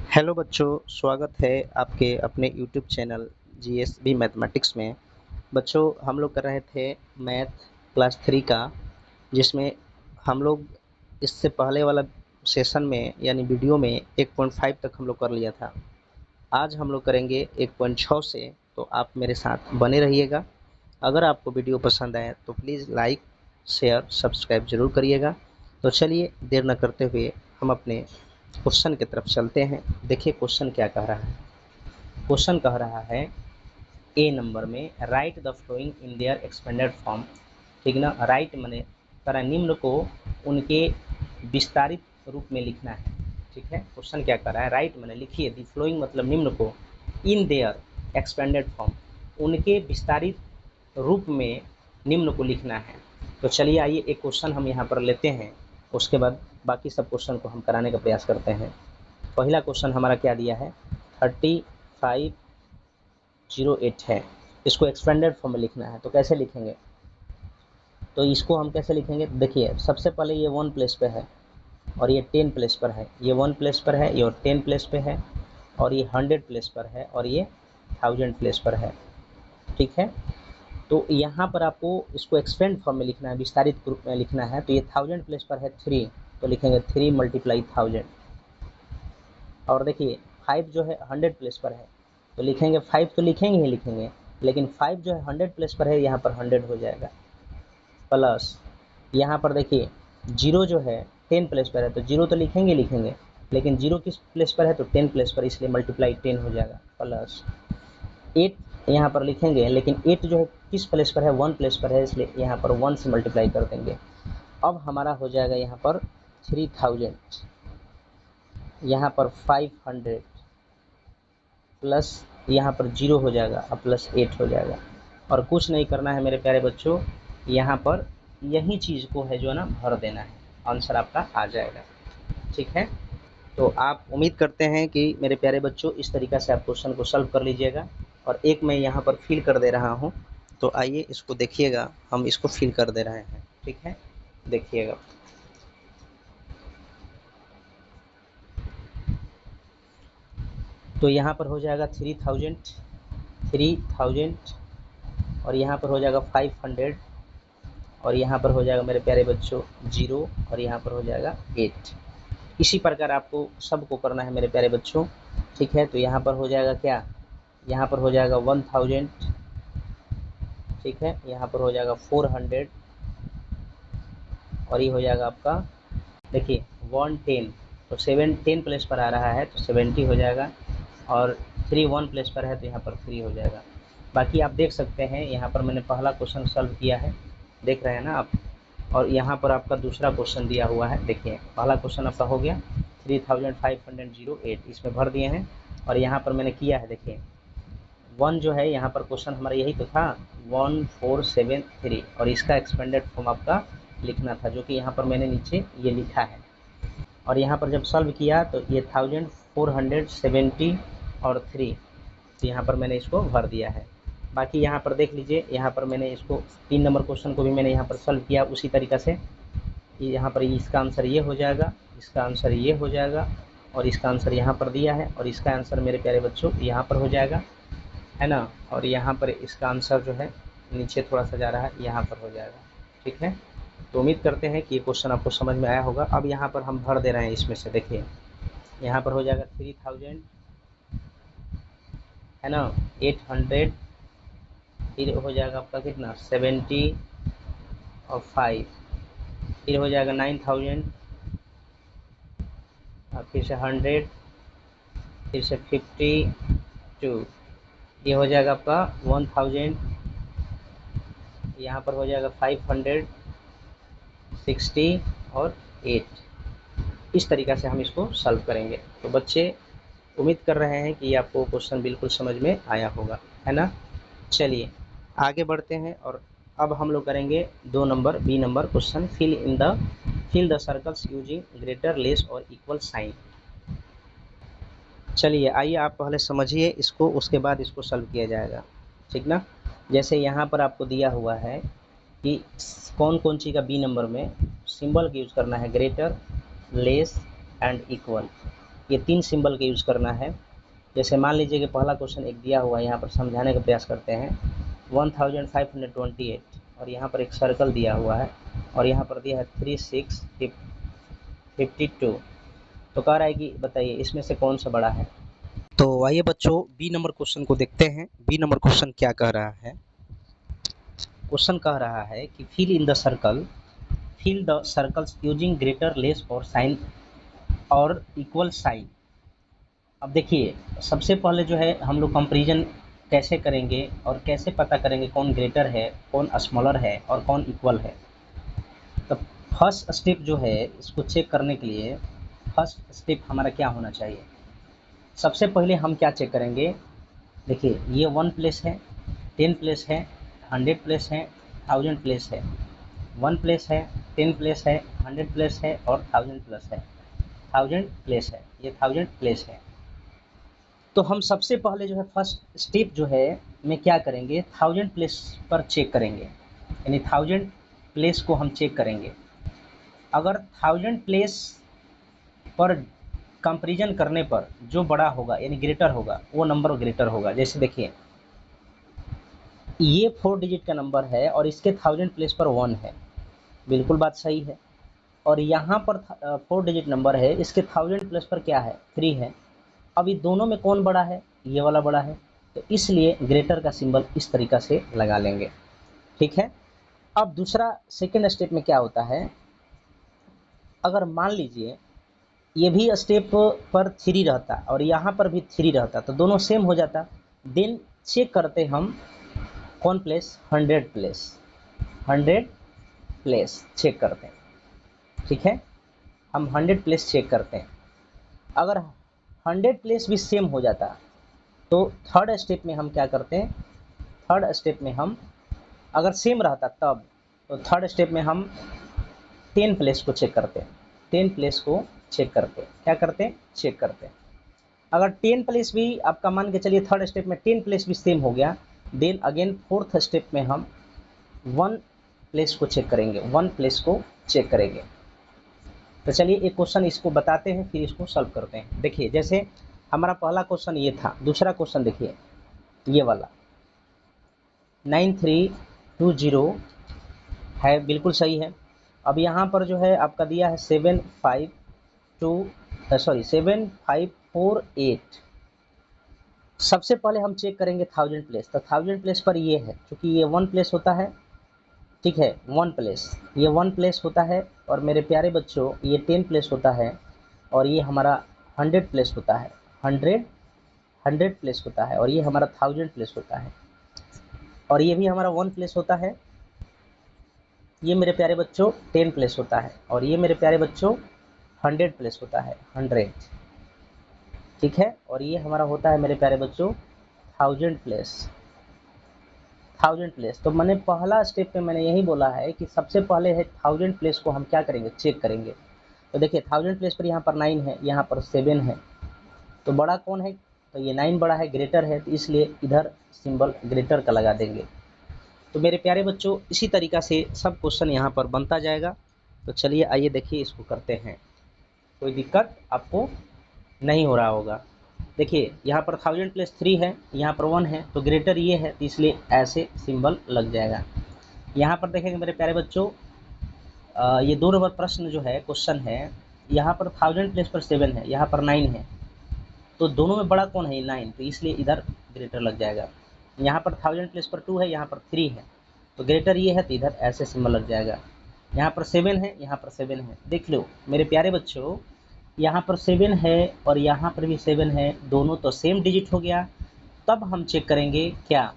Hello बच्चों, स्वागत है आपके अपने यूट्यूब चैनल जीएसबी मैथमेटिक्स में। बच्चों, हम लोग कर रहे थे मैथ क्लास 3 का, जिसमें हम लोग इससे पहले वाला सेशन में यानी वीडियो में 1.5 तक हम लोग कर लिया था। आज हम लोग करेंगे 1.6 से, तो आप मेरे साथ बने रहिएगा। अगर आपको वीडियो पसंद आए तो प्लीज़ लाइक, शेयर, सब्सक्राइब ज़रूर करिएगा। तो चलिए देर न करते हुए हम अपने क्वेश्चन की तरफ चलते हैं। देखिए क्वेश्चन क्या कह रहा है। क्वेश्चन कह रहा है ए नंबर में write the following in their expanded form. ठीक ना, राइट मने करा निम्न को उनके विस्तारित रूप में लिखना है। ठीक है, क्वेश्चन क्या कर रहा है, राइट मने लिखिए, दी फ्लोइंग मतलब निम्न को, इन देयर एक्सपेंडेड फॉर्म उनके विस्तारित रूप में निम्न को लिखना है। तो चलिए आइए एक क्वेश्चन हम यहाँ पर लेते हैं, उसके बाद बाकी सब क्वेश्चन को हम कराने का प्रयास करते हैं। पहला क्वेश्चन हमारा क्या दिया है, 3508 है। इसको एक्सपेंडेड फॉर्म में लिखना है, तो कैसे लिखेंगे, तो इसको हम कैसे लिखेंगे, देखिए सबसे पहले ये 1 प्लेस पे है और ये 10 प्लेस पर है, ये 1 प्लेस पर है, ये 10 प्लेस पे है, और ये 100 प्लेस पर है, और ये 1000 प्लेस पर है। ठीक है, तो यहाँ पर आपको इसको एक्सपेंड फॉर्म में लिखना है, विस्तारित रूप में लिखना है। तो ये 1000 प्लेस पर है 3, तो लिखेंगे 3 × 1000। और देखिए 5 जो है 100 प्लेस पर है, तो लिखेंगे 5, तो लिखेंगे ही लिखेंगे, लेकिन 5 जो है 100 प्लेस पर है, यहाँ पर 100 हो जाएगा, प्लस यहाँ पर देखिए 0 जो है 10 प्लेस पर है, तो 0 तो लिखेंगे लिखेंगे, लेकिन 0 किस प्लेस पर है, तो 10 प्लेस पर, इसलिए मल्टीप्लाई 10 हो जाएगा, प्लस 8 यहाँ पर लिखेंगे, लेकिन 8 जो है किस प्लेस पर है, 1 प्लेस पर है, इसलिए यहाँ पर 1 से मल्टीप्लाई कर देंगे। अब हमारा हो जाएगा यहाँ पर 3000, यहाँ पर 500, प्लस यहाँ पर 0 हो जाएगा, अब प्लस 8 हो जाएगा। और कुछ नहीं करना है मेरे प्यारे बच्चों, यहाँ पर यही चीज़ को है जो है ना भर देना है, आंसर आपका आ जाएगा। ठीक है, तो आप उम्मीद करते हैं कि मेरे प्यारे बच्चों इस तरीक़ा से आप क्वेश्चन को सॉल्व कर लीजिएगा। और एक मैं यहाँ पर फिल कर दे रहा हूँ, तो आइए इसको देखिएगा, हम इसको फिल कर दे रहे हैं। ठीक है, देखिएगा। तो यहाँ पर हो जाएगा 3000, और यहाँ पर हो जाएगा 500, और यहाँ पर हो जाएगा मेरे प्यारे बच्चों 0, और यहाँ पर हो जाएगा 8। इसी प्रकार आपको सबको करना है मेरे प्यारे बच्चों। ठीक है, तो यहाँ पर हो जाएगा क्या, यहाँ पर हो जाएगा 1000। ठीक है, यहाँ पर हो जाएगा 400, और ये हो जाएगा आपका देखिए 110, तो 10 प्लेस पर आ रहा है तो 70 हो जाएगा, और 3 1 प्लेस पर है तो यहाँ पर 3 हो जाएगा। बाकी आप देख सकते हैं यहाँ पर मैंने पहला क्वेश्चन सॉल्व किया है, देख रहे हैं ना आप, और यहाँ पर आपका दूसरा क्वेश्चन दिया हुआ है। देखिए पहला क्वेश्चन आपका हो गया 3508, इसमें भर दिए हैं, और यहाँ पर मैंने किया है, देखिए 1 जो है यहाँ पर क्वेश्चन हमारा यही तो था 1473, और इसका एक्सपेंडेड फॉर्म आपका लिखना था, जो कि यहाँ पर मैंने नीचे ये लिखा है। और यहाँ पर जब सॉल्व किया तो ये 1470 और 3, तो यहाँ पर मैंने इसको भर दिया है। बाकी यहाँ पर देख लीजिए, यहाँ पर मैंने इसको 3 नंबर क्वेश्चन को भी मैंने यहाँ पर सॉल्व किया उसी तरीक़ा से। यहाँ पर इसका आंसर ये हो जाएगा, इसका आंसर ये हो जाएगा, और इसका आंसर यहाँ पर दिया है, और इसका आंसर मेरे प्यारे बच्चों यहाँ पर हो जाएगा, है ना। और यहाँ पर इसका आंसर जो है नीचे थोड़ा सा जा रहा है, यहाँ पर हो जाएगा। ठीक है, तो उम्मीद करते हैं कि ये क्वेश्चन आपको समझ में आया होगा। अब यहाँ पर हम भर दे रहे हैं इसमें से, देखिए यहाँ पर हो जाएगा 3000, है ना, 800, फिर हो जाएगा आपका कितना 70 और 5, फिर हो जाएगा 9000, और फिर से 100, फिर से 52, ये हो जाएगा आपका 1000, यहाँ पर हो जाएगा 500, 60 और 8। इस तरीक़ा से हम इसको सॉल्व करेंगे। तो बच्चे उम्मीद कर रहे हैं कि आपको क्वेश्चन बिल्कुल समझ में आया होगा, है ना। चलिए आगे बढ़ते हैं, और अब हम लोग करेंगे 2 number B number question, fill the circles using greater, less और इक्वल साइन। चलिए आइए आप पहले समझिए इसको, उसके बाद इसको सॉल्व किया जाएगा। ठीक ना, जैसे यहाँ पर आपको दिया हुआ है कि कौन कौन सी का बी नंबर में सिंबल का यूज़ करना है, ग्रेटर, लेस एंड इक्वल। ये 3 सिंबल का यूज़ करना है। जैसे मान लीजिए कि पहला क्वेश्चन एक दिया हुआ है, यहाँ पर समझाने का प्रयास करते हैं 1528 और यहाँ पर एक सर्कल दिया हुआ है और यहाँ पर दिया है 3652। तो कह रहा है कि बताइए इसमें से कौन सा बड़ा है। तो आइए बच्चों बी नंबर क्वेश्चन को देखते हैं। बी नंबर क्वेश्चन क्या कह रहा है। क्वेश्चन कह रहा है कि fill the circles using greater, less और साइन और इक्वल साइन। अब देखिए सबसे पहले जो है हम लोग कंपैरिजन कैसे करेंगे और कैसे पता करेंगे कौन ग्रेटर है, कौन स्मॉलर है और कौन इक्वल है। तो फर्स्ट स्टेप जो है इसको चेक करने के लिए फर्स्ट स्टेप हमारा क्या होना चाहिए। सबसे पहले हम क्या चेक करेंगे, देखिए ये 1 प्लेस है, 10 प्लेस है, 100 प्लेस है, 1000 प्लेस है। 1 प्लेस है, 10 प्लेस है, 100 प्लेस है और 1000 प्लेस है। 1000 प्लेस है, ये 1000 प्लेस है। तो हम सबसे पहले जो है फर्स्ट स्टेप जो है में क्या करेंगे, 1000 प्लेस पर चेक करेंगे, यानी 1000 प्लेस को हम चेक करेंगे। अगर 1000 प्लेस पर कंपैरिजन करने पर जो बड़ा होगा यानी ग्रेटर होगा वो नंबर ग्रेटर होगा। जैसे देखिए ये 4 डिजिट का नंबर है और इसके 1000 प्लेस पर 1 है, बिल्कुल बात सही है। और यहाँ पर 4 डिजिट नंबर है, इसके 1000 प्लेस पर क्या है, 3 है। अब ये दोनों में कौन बड़ा है, ये वाला बड़ा है, तो इसलिए ग्रेटर का सिंबल इस तरीका से लगा लेंगे। ठीक है। अब दूसरा सेकेंड स्टेप में क्या होता है, अगर मान लीजिए ये भी स्टेप पर 3 रहता और यहाँ पर भी 3 रहता तो दोनों सेम हो जाता। देन चेक करते हम कौन प्लेस, 100 प्लेस, 100 प्लेस चेक करते हैं। ठीक है, हम 100 प्लेस चेक करते हैं। अगर 100 प्लेस भी सेम हो जाता तो थर्ड स्टेप में हम क्या करते हैं, थर्ड स्टेप में हम अगर सेम रहता तब तो थर्ड स्टेप में हम 10 प्लेस को चेक करते हैं। 10 प्लेस को चेक करते हैं, क्या करते हैं, चेक करते हैं। अगर 10 प्लेस भी आपका मान के चलिए थर्ड स्टेप में 10 प्लेस भी सेम हो गया, देन अगेन फोर्थ स्टेप में हम 1 प्लेस को चेक करेंगे, 1 प्लेस को चेक करेंगे। तो चलिए एक क्वेश्चन इसको बताते हैं फिर इसको सॉल्व करते हैं। देखिए जैसे हमारा पहला क्वेश्चन ये था, दूसरा क्वेश्चन देखिए ये वाला 9320 है, बिल्कुल सही है। अब यहाँ पर जो है आपका दिया है 7548। सबसे पहले हम चेक करेंगे 1000 प्लेस, तो 1000 प्लेस पर ये है, क्योंकि ये 1 प्लेस होता है। ठीक है, 1 प्लेस, ये 1 प्लेस होता है और मेरे प्यारे बच्चों ये 10 प्लेस होता है और ये हमारा 100 प्लेस होता है, 100 प्लेस होता है और ये हमारा 1000 प्लेस होता है और ये भी हमारा 1 प्लेस होता है। ये मेरे प्यारे बच्चों 10 प्लेस होता है और ये मेरे प्यारे बच्चों 100 प्लेस होता है, 100। ठीक है, और ये हमारा होता है मेरे प्यारे बच्चों 1000 प्लेस, 1000 प्लेस। तो मैंने पहला स्टेप पे मैंने यही बोला है कि सबसे पहले है 1000 प्लेस को हम क्या करेंगे, चेक करेंगे। तो देखिए 1000 प्लेस पर यहाँ पर 9 है, यहाँ पर 7 है, तो बड़ा कौन है, तो ये 9 बड़ा है, ग्रेटर है, तो इसलिए इधर सिंबल ग्रेटर का लगा देंगे। तो मेरे प्यारे बच्चों इसी तरीका से सब क्वेश्चन यहाँ पर बनता जाएगा। तो चलिए आइए देखिए इसको करते हैं, कोई दिक्कत आपको नहीं हो रहा होगा। देखिए यहाँ पर 1000 प्लस 3 है, यहाँ पर 1 है, तो ग्रेटर ये है, तो इसलिए ऐसे सिंबल लग जाएगा। यहाँ पर देखेंगे मेरे प्यारे बच्चों ये 2 नंबर प्रश्न जो है, क्वेश्चन है, यहाँ पर 1000 प्लेस पर 7 है, यहाँ पर 9 है, तो दोनों में बड़ा कौन है, 9, तो इसलिए इधर ग्रेटर लग जाएगा। यहाँ पर 1000 प्लेस पर 2 है, यहाँ पर 3 है, तो ग्रेटर ये है, तो इधर ऐसे सिंबल लग जाएगा। यहाँ पर 7 है, यहाँ पर 7 है, देख लो मेरे प्यारे बच्चों यहाँ पर 7 है और यहाँ पर भी 7 है, दोनों तो सेम डिजिट हो गया। तब हम चेक करेंगे क्या,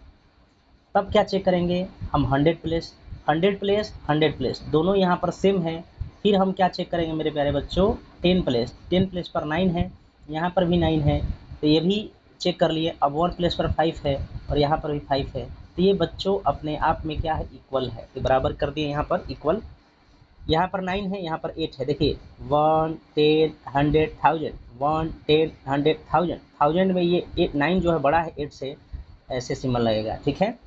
तब क्या चेक करेंगे हम 100 प्लेस, 100 प्लेस, 100 प्लेस, दोनों यहाँ पर सेम है। फिर हम क्या चेक करेंगे मेरे प्यारे बच्चों, 10 प्लेस, 10 प्लेस पर 9 है, यहाँ पर भी 9 है, तो ये भी चेक कर लिए। अब 1 प्लेस पर 5 है और यहाँ पर भी 5 है, तो ये बच्चों अपने आप में क्या है, इक्वल है, तो बराबर कर दिए यहाँ पर इक्वल। यहाँ पर 9 है, यहाँ पर 8 है, देखिए 1, 10, 100, 1000, 1, 10, 100, 1000, 1000 में ये 9 जो है बड़ा है 8 से, ऐसे सिंबल लगेगा। ठीक है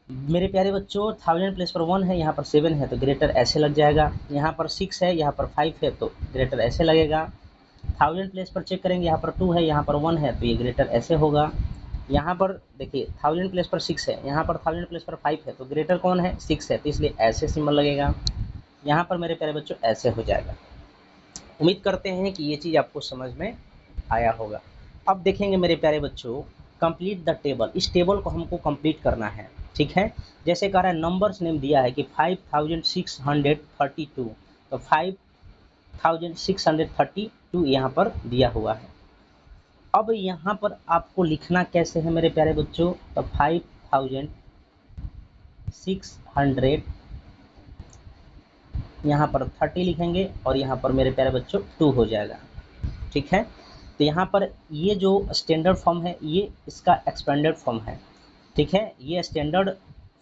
मेरे प्यारे बच्चों 1000 प्लेस पर 1 है, यहाँ पर 7 है, तो ग्रेटर ऐसे लग जाएगा। यहाँ पर 6 है, यहाँ पर 5 है, तो ग्रेटर ऐसे लगेगा। 1000 प्लेस पर चेक करेंगे, यहाँ पर 2 है, यहाँ पर 1 है, तो ये ग्रेटर ऐसे होगा। यहाँ पर देखिए 1000 प्लेस पर 6 है, यहाँ पर 1000 प्लेस पर 5 है, तो ग्रेटर कौन है? 6 है, तो इसलिए ऐसे सिंबल लगेगा। यहाँ पर मेरे प्यारे बच्चों ऐसे हो जाएगा। उम्मीद करते हैं कि ये चीज़ आपको समझ में आया होगा। अब देखेंगे मेरे प्यारे बच्चों, कंप्लीट द टेबल। इस टेबल को हमको कंप्लीट करना है, ठीक है। जैसे कह रहा है नंबर्स नेम दिया है कि 5632, तो 5632 यहाँ पर दिया हुआ है। अब यहाँ पर आपको लिखना कैसे है मेरे प्यारे बच्चों? तो 5600 यहाँ पर 30 लिखेंगे और यहाँ पर मेरे प्यारे बच्चों 2 हो जाएगा, ठीक है। तो यहाँ पर ये जो स्टैंडर्ड फॉर्म है ये इसका एक्सपेंडेड फॉर्म है, ठीक है। ये स्टैंडर्ड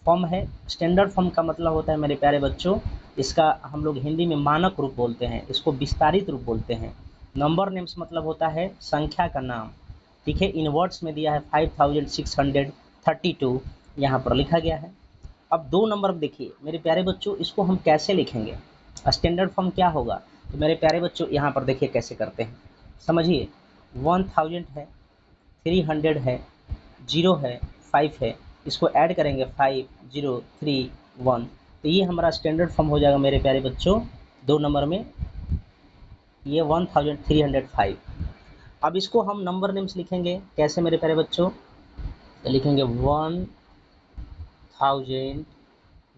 फॉर्म है। स्टैंडर्ड फॉर्म का मतलब होता है मेरे प्यारे बच्चों, इसका हम लोग हिंदी में मानक रूप बोलते हैं, इसको विस्तारित रूप बोलते हैं। नंबर नेम्स मतलब होता है संख्या का नाम, ठीक है। इन वर्ड्स में दिया है 5632 यहाँ पर लिखा गया है। अब 2 नंबर देखिए मेरे प्यारे बच्चों, इसको हम कैसे लिखेंगे? स्टैंडर्ड फॉर्म क्या होगा? तो मेरे प्यारे बच्चों यहाँ पर देखिए कैसे करते हैं, समझिए। 1000 है, 300 है, 0 है, 5 है, इसको ऐड करेंगे 5 0 3 1, तो ये हमारा स्टैंडर्ड फॉर्म हो जाएगा मेरे प्यारे बच्चों 2 नंबर में, ये 1305। अब इसको हम नंबर नेम्स लिखेंगे कैसे मेरे प्यारे बच्चों? तो लिखेंगे 1000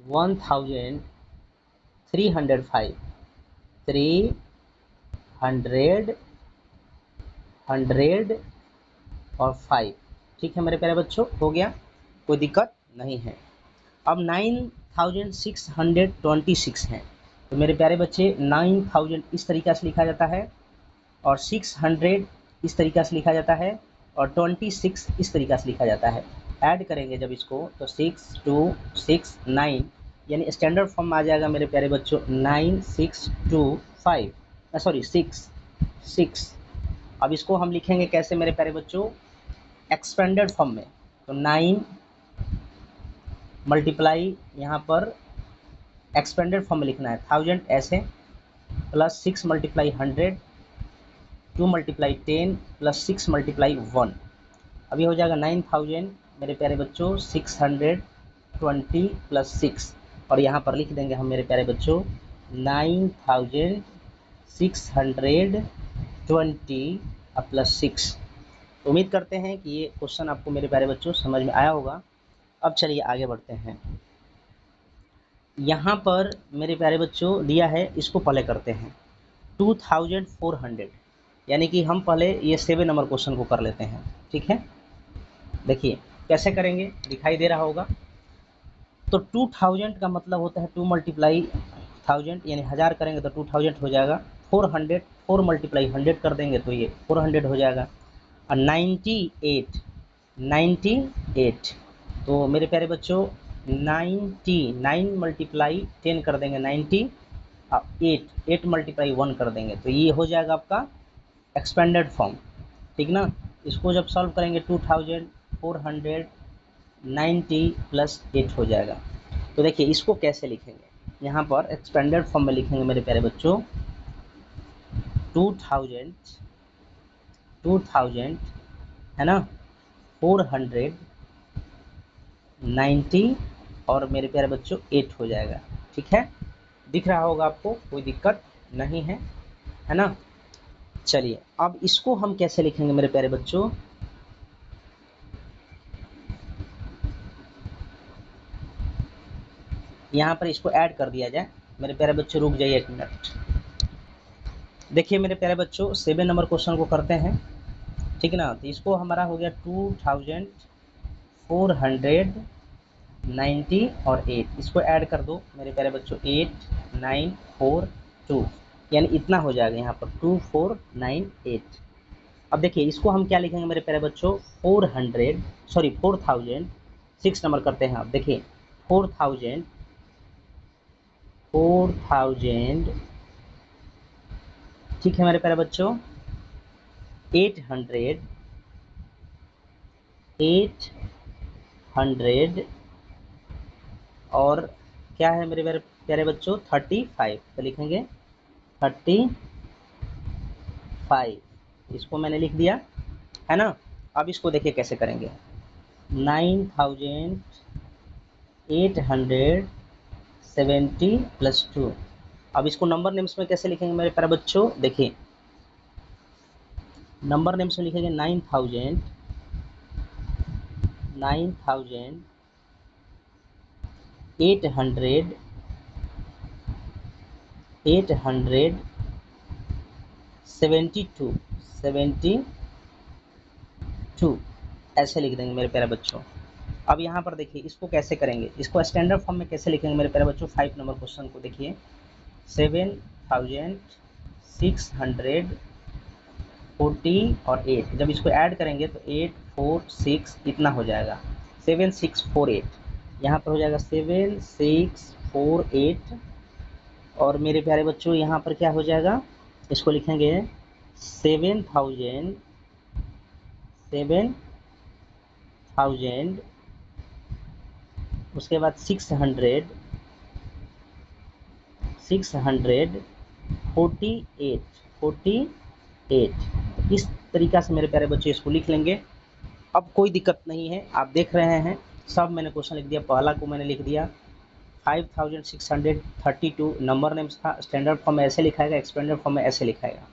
1305, 300 100 और 5, ठीक है मेरे प्यारे बच्चों, हो गया, कोई दिक्कत नहीं है। अब 9626 है, तो मेरे प्यारे बच्चे 9000 इस तरीक़ा से लिखा जाता है, और 600 इस तरीक़ा से लिखा जाता है, और 26 इस तरीक़ा से लिखा जाता है। ऐड करेंगे जब इसको तो 6269, यानी स्टैंडर्ड फॉर्म में आ जाएगा मेरे प्यारे बच्चों 9625, सॉरी 6। अब इसको हम लिखेंगे कैसे मेरे प्यारे बच्चों? एक्सपेंडेड फॉर्म में, तो 9 मल्टीप्लाई यहाँ पर एक्सपेंडेड फॉर्म में लिखना है 1000 ऐसे, plus 6 multiply 100, 2 multiply 10 plus 6 multiply 1, अभी हो जाएगा 9000 मेरे प्यारे बच्चों 620 प्लस 6, और यहाँ पर लिख देंगे हम मेरे प्यारे बच्चों 9620 प्लस 6। उम्मीद करते हैं कि ये क्वेश्चन आपको मेरे प्यारे बच्चों समझ में आया होगा। अब चलिए आगे बढ़ते हैं। यहाँ पर मेरे प्यारे बच्चों दिया है, इसको पहले करते हैं 2400, यानी कि हम पहले ये 7 नंबर क्वेश्चन को कर लेते हैं, ठीक है। देखिए कैसे करेंगे, दिखाई दे रहा होगा। तो 2000 का मतलब होता है 2 मल्टीप्लाई 1000, यानी 1000 करेंगे तो 2000 हो जाएगा। 400 4 मल्टीप्लाई 100 कर देंगे तो ये 400 हो जाएगा। और 98 तो मेरे प्यारे बच्चों 9 मल्टीप्लाई 10 कर देंगे 90, और 8 मल्टीप्लाई 1 कर देंगे तो ये हो जाएगा आपका एक्सपेंडेड फॉर्म, ठीक ना। इसको जब सॉल्व करेंगे 2490 प्लस 8 हो जाएगा। तो देखिए इसको कैसे लिखेंगे, यहाँ पर एक्सपेंडेड फॉर्म में लिखेंगे मेरे प्यारे बच्चों 2000 है ना, 490 और मेरे प्यारे बच्चों 8 हो जाएगा, ठीक है। दिख रहा होगा आपको, कोई दिक्कत नहीं है, है ना। चलिए अब इसको हम कैसे लिखेंगे मेरे प्यारे बच्चों? यहाँ पर इसको ऐड कर दिया जाए। मेरे प्यारे बच्चों रुक जाइए 1 मिनट। देखिए मेरे प्यारे बच्चों 7 नंबर क्वेश्चन को करते हैं, ठीक ना। तो इसको हमारा हो गया 2490 और 8, इसको ऐड कर दो मेरे प्यारे बच्चों 8942, यानी इतना हो जाएगा यहाँ पर 2498। अब देखिए इसको हम क्या लिखेंगे मेरे प्यारे बच्चों 4000 6 नंबर करते हैं। अब देखिए 4000 ठीक है मेरे प्यारे बच्चों 800 और क्या है मेरे प्यारे बच्चों 35, तो लिखेंगे 35 5, इसको मैंने लिख दिया है ना। अब इसको देखिए कैसे करेंगे, 9870 प्लस 2। अब इसको नंबर नेम्स में कैसे लिखेंगे मेरे प्यारे बच्चों, देखिए नंबर नेम्स में लिखेंगे 9870 72 ऐसे लिख देंगे मेरे प्यारे बच्चों। अब यहाँ पर देखिए इसको कैसे करेंगे, इसको स्टैंडर्ड फॉर्म में कैसे लिखेंगे मेरे प्यारे बच्चों। 5 नंबर क्वेश्चन को देखिए, 7640 और 8, जब इसको ऐड करेंगे तो 846 इतना हो जाएगा, 7648। यहाँ पर हो जाएगा 7648। और मेरे प्यारे बच्चों यहाँ पर क्या हो जाएगा, इसको लिखेंगे 7000 उसके बाद 648 इस तरीका से मेरे प्यारे बच्चे इसको लिख लेंगे। अब कोई दिक्कत नहीं है, आप देख रहे हैं सब मैंने क्वेश्चन लिख दिया। पहला को मैंने लिख दिया 5632 नंबर नेम्स था, स्टैंडर्ड फॉर्म में ऐसे लिखाएगा, एक्सपेंडेड फॉर्म में ऐसे लिखाएगा।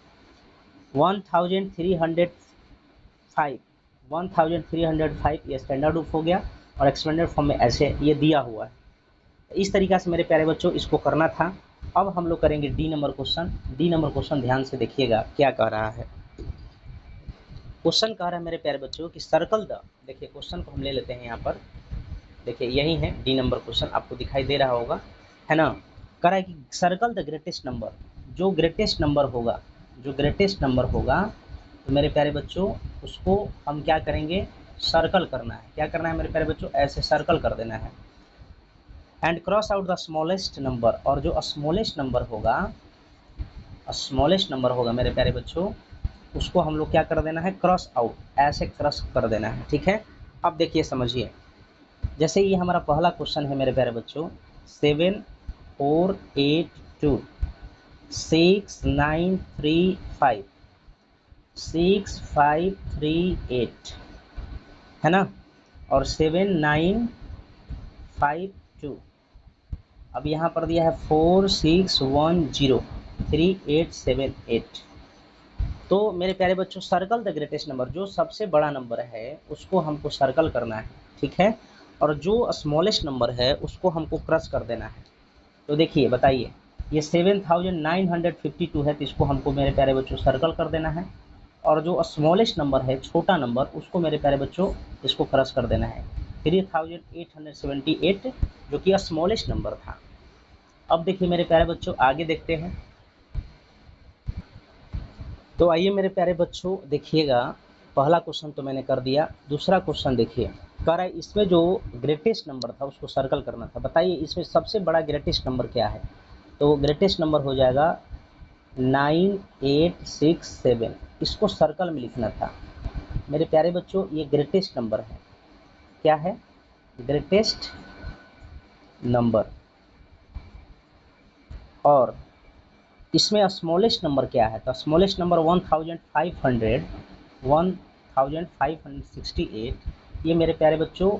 1305 ये स्टैंडर्ड हो गया और एक्सपेंडेड फॉर्म में ऐसे ये दिया हुआ है। इस तरीका से मेरे प्यारे बच्चों इसको करना था। अब हम लोग करेंगे D number question. D number question ध्यान से देखिएगा क्या कह रहा है। क्वेश्चन कह रहा है मेरे प्यारे बच्चों कि सर्कल द, देखिए क्वेश्चन को हम ले लेते हैं यहाँ पर, देखिए यही है डी नंबर क्वेश्चन, आपको दिखाई दे रहा होगा है ना। कह रहा है कि सर्कल द ग्रेटेस्ट नंबर, जो ग्रेटेस्ट नंबर होगा, जो ग्रेटेस्ट नंबर होगा तो मेरे प्यारे बच्चों उसको हम क्या करेंगे, सर्कल करना है। क्या करना है मेरे प्यारे बच्चों, ऐसे सर्कल कर देना है। And cross out the smallest number, और जो स्मॉलेस्ट नंबर होगा, स्मॉलेस्ट नंबर होगा मेरे प्यारे बच्चों, उसको हम लोग क्या कर देना है, क्रॉस आउट, ऐसे क्रॉस कर देना है। ठीक है, अब देखिए समझिए, जैसे ये हमारा पहला क्वेश्चन है मेरे प्यारे बच्चों, 7482 6935 6538 है ना, और 7952। अब यहाँ पर दिया है 46103878। तो मेरे प्यारे बच्चों सर्कल द ग्रेटेस्ट नंबर, जो सबसे बड़ा नंबर है उसको हमको सर्कल करना है। ठीक है, और जो स्मॉलेस्ट नंबर है उसको हमको क्रश कर देना है। तो देखिए बताइए, ये 7952 है, तो इसको हमको मेरे प्यारे बच्चों सर्कल कर देना है। और जो स्मॉलेस्ट नंबर है, छोटा नंबर, उसको मेरे प्यारे बच्चों इसको क्रश कर देना है, 3878, जो कि स्मॉलेस्ट नंबर था। अब देखिए मेरे प्यारे बच्चों आगे देखते हैं। तो आइए मेरे प्यारे बच्चों देखिएगा, पहला क्वेश्चन तो मैंने कर दिया। दूसरा क्वेश्चन देखिए, कह रहा है इसमें जो ग्रेटेस्ट नंबर था उसको सर्कल करना था। बताइए इसमें सबसे बड़ा ग्रेटेस्ट नंबर क्या है, तो ग्रेटेस्ट नंबर हो जाएगा 9867, इसको सर्कल में लिखना था। मेरे प्यारे बच्चों ये ग्रेटेस्ट नंबर है, क्या है, ग्रेटेस्ट नंबर। और इसमें स्मॉलेस्ट नंबर क्या है, तो स्मॉलेस्ट नंबर 1568, ये मेरे प्यारे बच्चों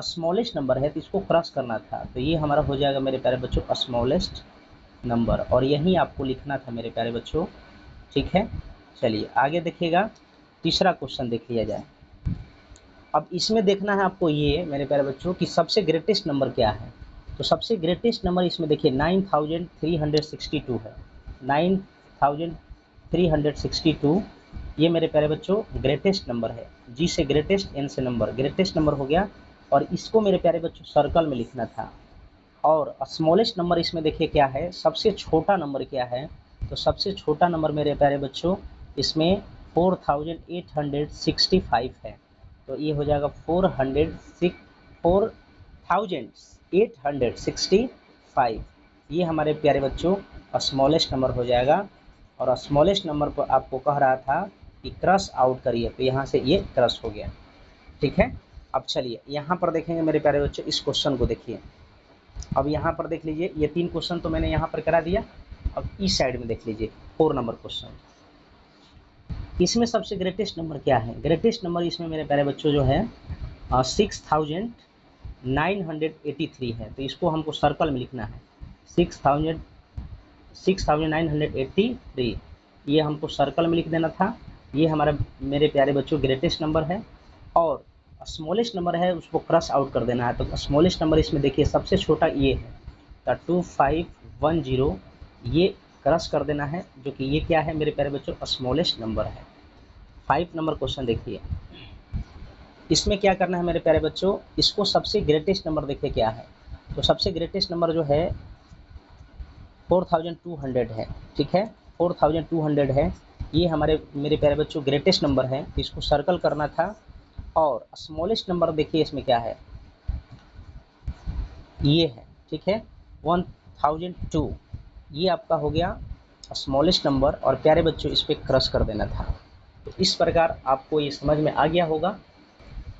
स्मॉलेस्ट नंबर है, तो इसको क्रॉस करना था। तो ये हमारा हो जाएगा मेरे प्यारे बच्चों स्मॉलेस्ट नंबर, और यही आपको लिखना था मेरे प्यारे बच्चों। ठीक है, चलिए आगे देखिएगा, तीसरा क्वेश्चन देख लिया जाए। अब इसमें देखना है आपको ये मेरे प्यारे बच्चों कि सबसे ग्रेटेस्ट नंबर क्या है। तो सबसे ग्रेटेस्ट नंबर इसमें देखिए 9362 है, 9362 ये मेरे प्यारे बच्चों ग्रेटेस्ट नंबर है। जी से ग्रेटेस्ट, एन से नंबर, ग्रेटेस्ट नंबर हो गया। और इसको मेरे प्यारे बच्चों सर्कल में लिखना था। और स्मॉलेस्ट नंबर इसमें देखिए क्या है, सबसे छोटा नंबर क्या है, तो सबसे छोटा नंबर मेरे प्यारे बच्चों इसमें 4865 है। तो ये हो जाएगा 4865, ये हमारे प्यारे बच्चों स्मॉलेस्ट नंबर हो जाएगा। और स्मॉलेस्ट नंबर को आपको कह रहा था कि क्रॉस आउट करिए, तो यहाँ से ये क्रॉस हो गया। ठीक है, अब चलिए यहाँ पर देखेंगे मेरे प्यारे बच्चों, इस क्वेश्चन को देखिए। अब यहाँ पर देख लीजिए, ये 3 क्वेश्चन तो मैंने यहाँ पर करा दिया। अब इस साइड में देख लीजिए 4 नंबर क्वेश्चन। इसमें सबसे ग्रेटेस्ट नंबर क्या है? ग्रेटेस्ट नंबर इसमें मेरे प्यारे बच्चों जो है 6983 है। तो इसको हमको सर्कल में लिखना है। 6983 ये हमको सर्कल में लिख देना था। ये हमारा मेरे प्यारे बच्चों ग्रेटेस्ट नंबर है। और स्मॉलेस्ट नंबर है उसको क्रश आउट कर देना है। तो स्मॉलेस्ट नंबर इसमें देखिए सबसे छोटा ये है, तो 2510 ये क्रश कर देना है, जो कि ये क्या है मेरे प्यारे बच्चों? स्मॉलेस्ट नंबर है। 5 नंबर क्वेश्चन देखिए, इसमें क्या करना है मेरे प्यारे बच्चों? इसको सबसे ग्रेटेस्ट नंबर देखिए क्या है। तो सबसे ग्रेटेस्ट नंबर जो है 4200 है। ठीक है, 4200 है। ये हमारे मेरे प्यारे बच्चों ग्रेटेस्ट नंबर है, इसको सर्कल करना था। और स्मॉलेस्ट नंबर देखिए इसमें क्या है, ये है। ठीक है, 1002 ये आपका हो गया स्मॉलेस्ट नंबर। और प्यारे बच्चों इस पर क्रश कर देना था। तो इस प्रकार आपको ये समझ में आ गया होगा।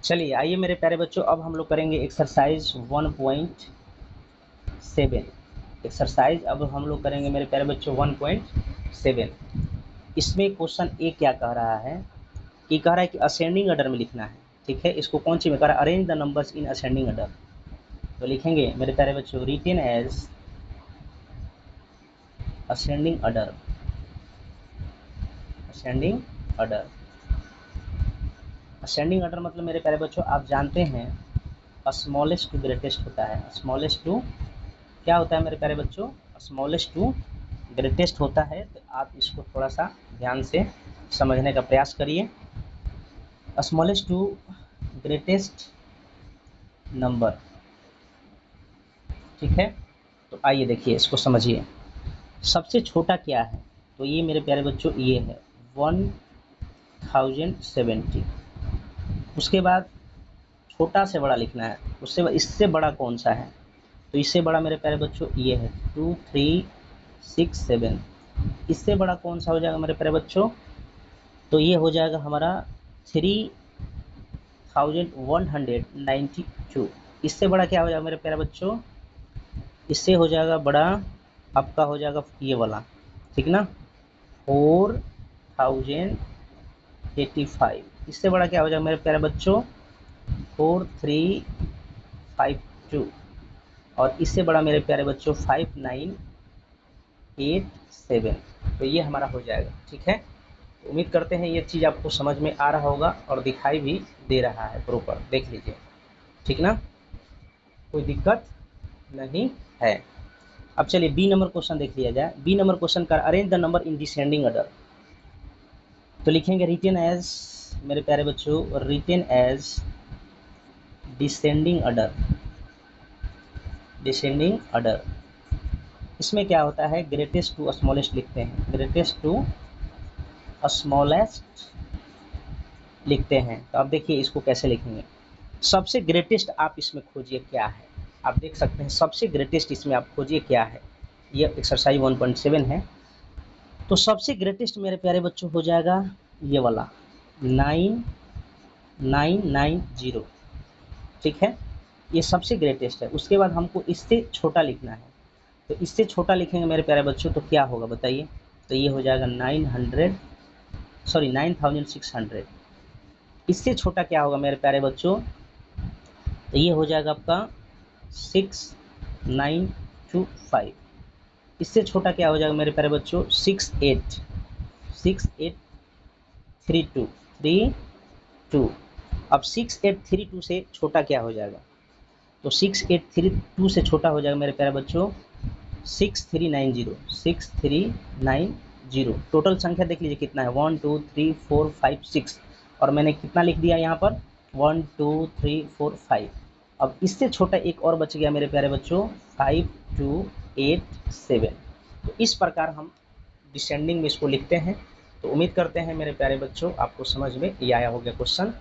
चलिए आइए मेरे प्यारे बच्चों, अब हम लोग करेंगे एक्सरसाइज 1.7। एक्सरसाइज अब हम लोग करेंगे मेरे प्यारे बच्चों 1.7। इसमें क्वेश्चन ए क्या कह रहा है कि कह रहा है कि असेंडिंग ऑर्डर में लिखना है। ठीक है, इसको कौन सी में कह रहा है? Arrange the numbers in ascending order. तो लिखेंगे मेरे प्यारे बच्चों written as ascending order. Ascending order, ascending order मतलब मेरे प्यारे बच्चों आप जानते हैं स्मॉलेस्ट टू ग्रेटेस्ट होता है। स्मॉलेस्ट टू क्या होता है मेरे प्यारे बच्चों? स्मॉलेस्ट टू ग्रेटेस्ट होता है। तो आप इसको थोड़ा सा ध्यान से समझने का प्रयास करिए। Smallest to greatest number. ठीक है, तो आइए देखिए इसको समझिए। सबसे छोटा क्या है? तो ये मेरे प्यारे बच्चों ये है 1070। उसके बाद छोटा से बड़ा लिखना है, उससे इससे बड़ा कौन सा है? तो इससे बड़ा मेरे प्यारे बच्चों ये है 2367। इससे बड़ा कौन सा हो जाएगा मेरे प्यारे बच्चों? तो ये हो जाएगा हमारा 3192। इससे बड़ा क्या हो जाएगा मेरे प्यारे बच्चों? इससे हो जाएगा बड़ा आपका हो जाएगा ये वाला, ठीक ना, 4085। इससे बड़ा क्या हो जाएगा मेरे प्यारे बच्चों? 4352। और इससे बड़ा मेरे प्यारे बच्चों 5987। तो ये हमारा हो जाएगा। ठीक है, तो उम्मीद करते हैं ये चीज़ आपको समझ में आ रहा होगा और दिखाई भी दे रहा है प्रॉपर। देख लीजिए, ठीक ना, कोई दिक्कत नहीं है। अब चलिए बी नंबर क्वेश्चन देख लिया जाए। बी नंबर क्वेश्चन का arrange the number in descending order. तो लिखेंगे रिटेन एज मेरे प्यारे बच्चों written as descending order. Descending order इसमें क्या होता है? ग्रेटेस्ट टू स्मॉलेस्ट लिखते हैं, ग्रेटेस्ट टू स्मॉलेस्ट लिखते हैं। तो अब देखिए इसको कैसे लिखेंगे। सबसे ग्रेटेस्ट आप इसमें खोजिए क्या है। आप देख सकते हैं सबसे ग्रेटेस्ट इसमें आप खोजिए क्या है। ये एक्सरसाइज 1.7 है। तो सबसे ग्रेटेस्ट मेरे प्यारे बच्चों हो जाएगा ये वाला 9990। ठीक है, ये सबसे ग्रेटेस्ट है। उसके बाद हमको इससे छोटा लिखना है। तो इससे छोटा लिखेंगे मेरे प्यारे बच्चों तो क्या होगा बताइए? तो ये हो जाएगा 9600। इससे छोटा क्या होगा मेरे प्यारे बच्चों? तो ये हो जाएगा आपका 6925। इससे छोटा क्या हो जाएगा मेरे प्यारे बच्चों? 6832। अब 6832 से छोटा क्या हो जाएगा? तो 6832 से छोटा हो जाएगा मेरे प्यारे बच्चों 6390। टोटल संख्या देख लीजिए कितना है 1 2 3 4 5 6। और मैंने कितना लिख दिया यहाँ पर 1 2 3 4 5। अब इससे छोटा एक और बच गया मेरे प्यारे बच्चों 5287। तो इस प्रकार हम डिसेंडिंग में इसको लिखते हैं। तो उम्मीद करते हैं मेरे प्यारे बच्चों आपको समझ में ये आया हो गया क्वेश्चन।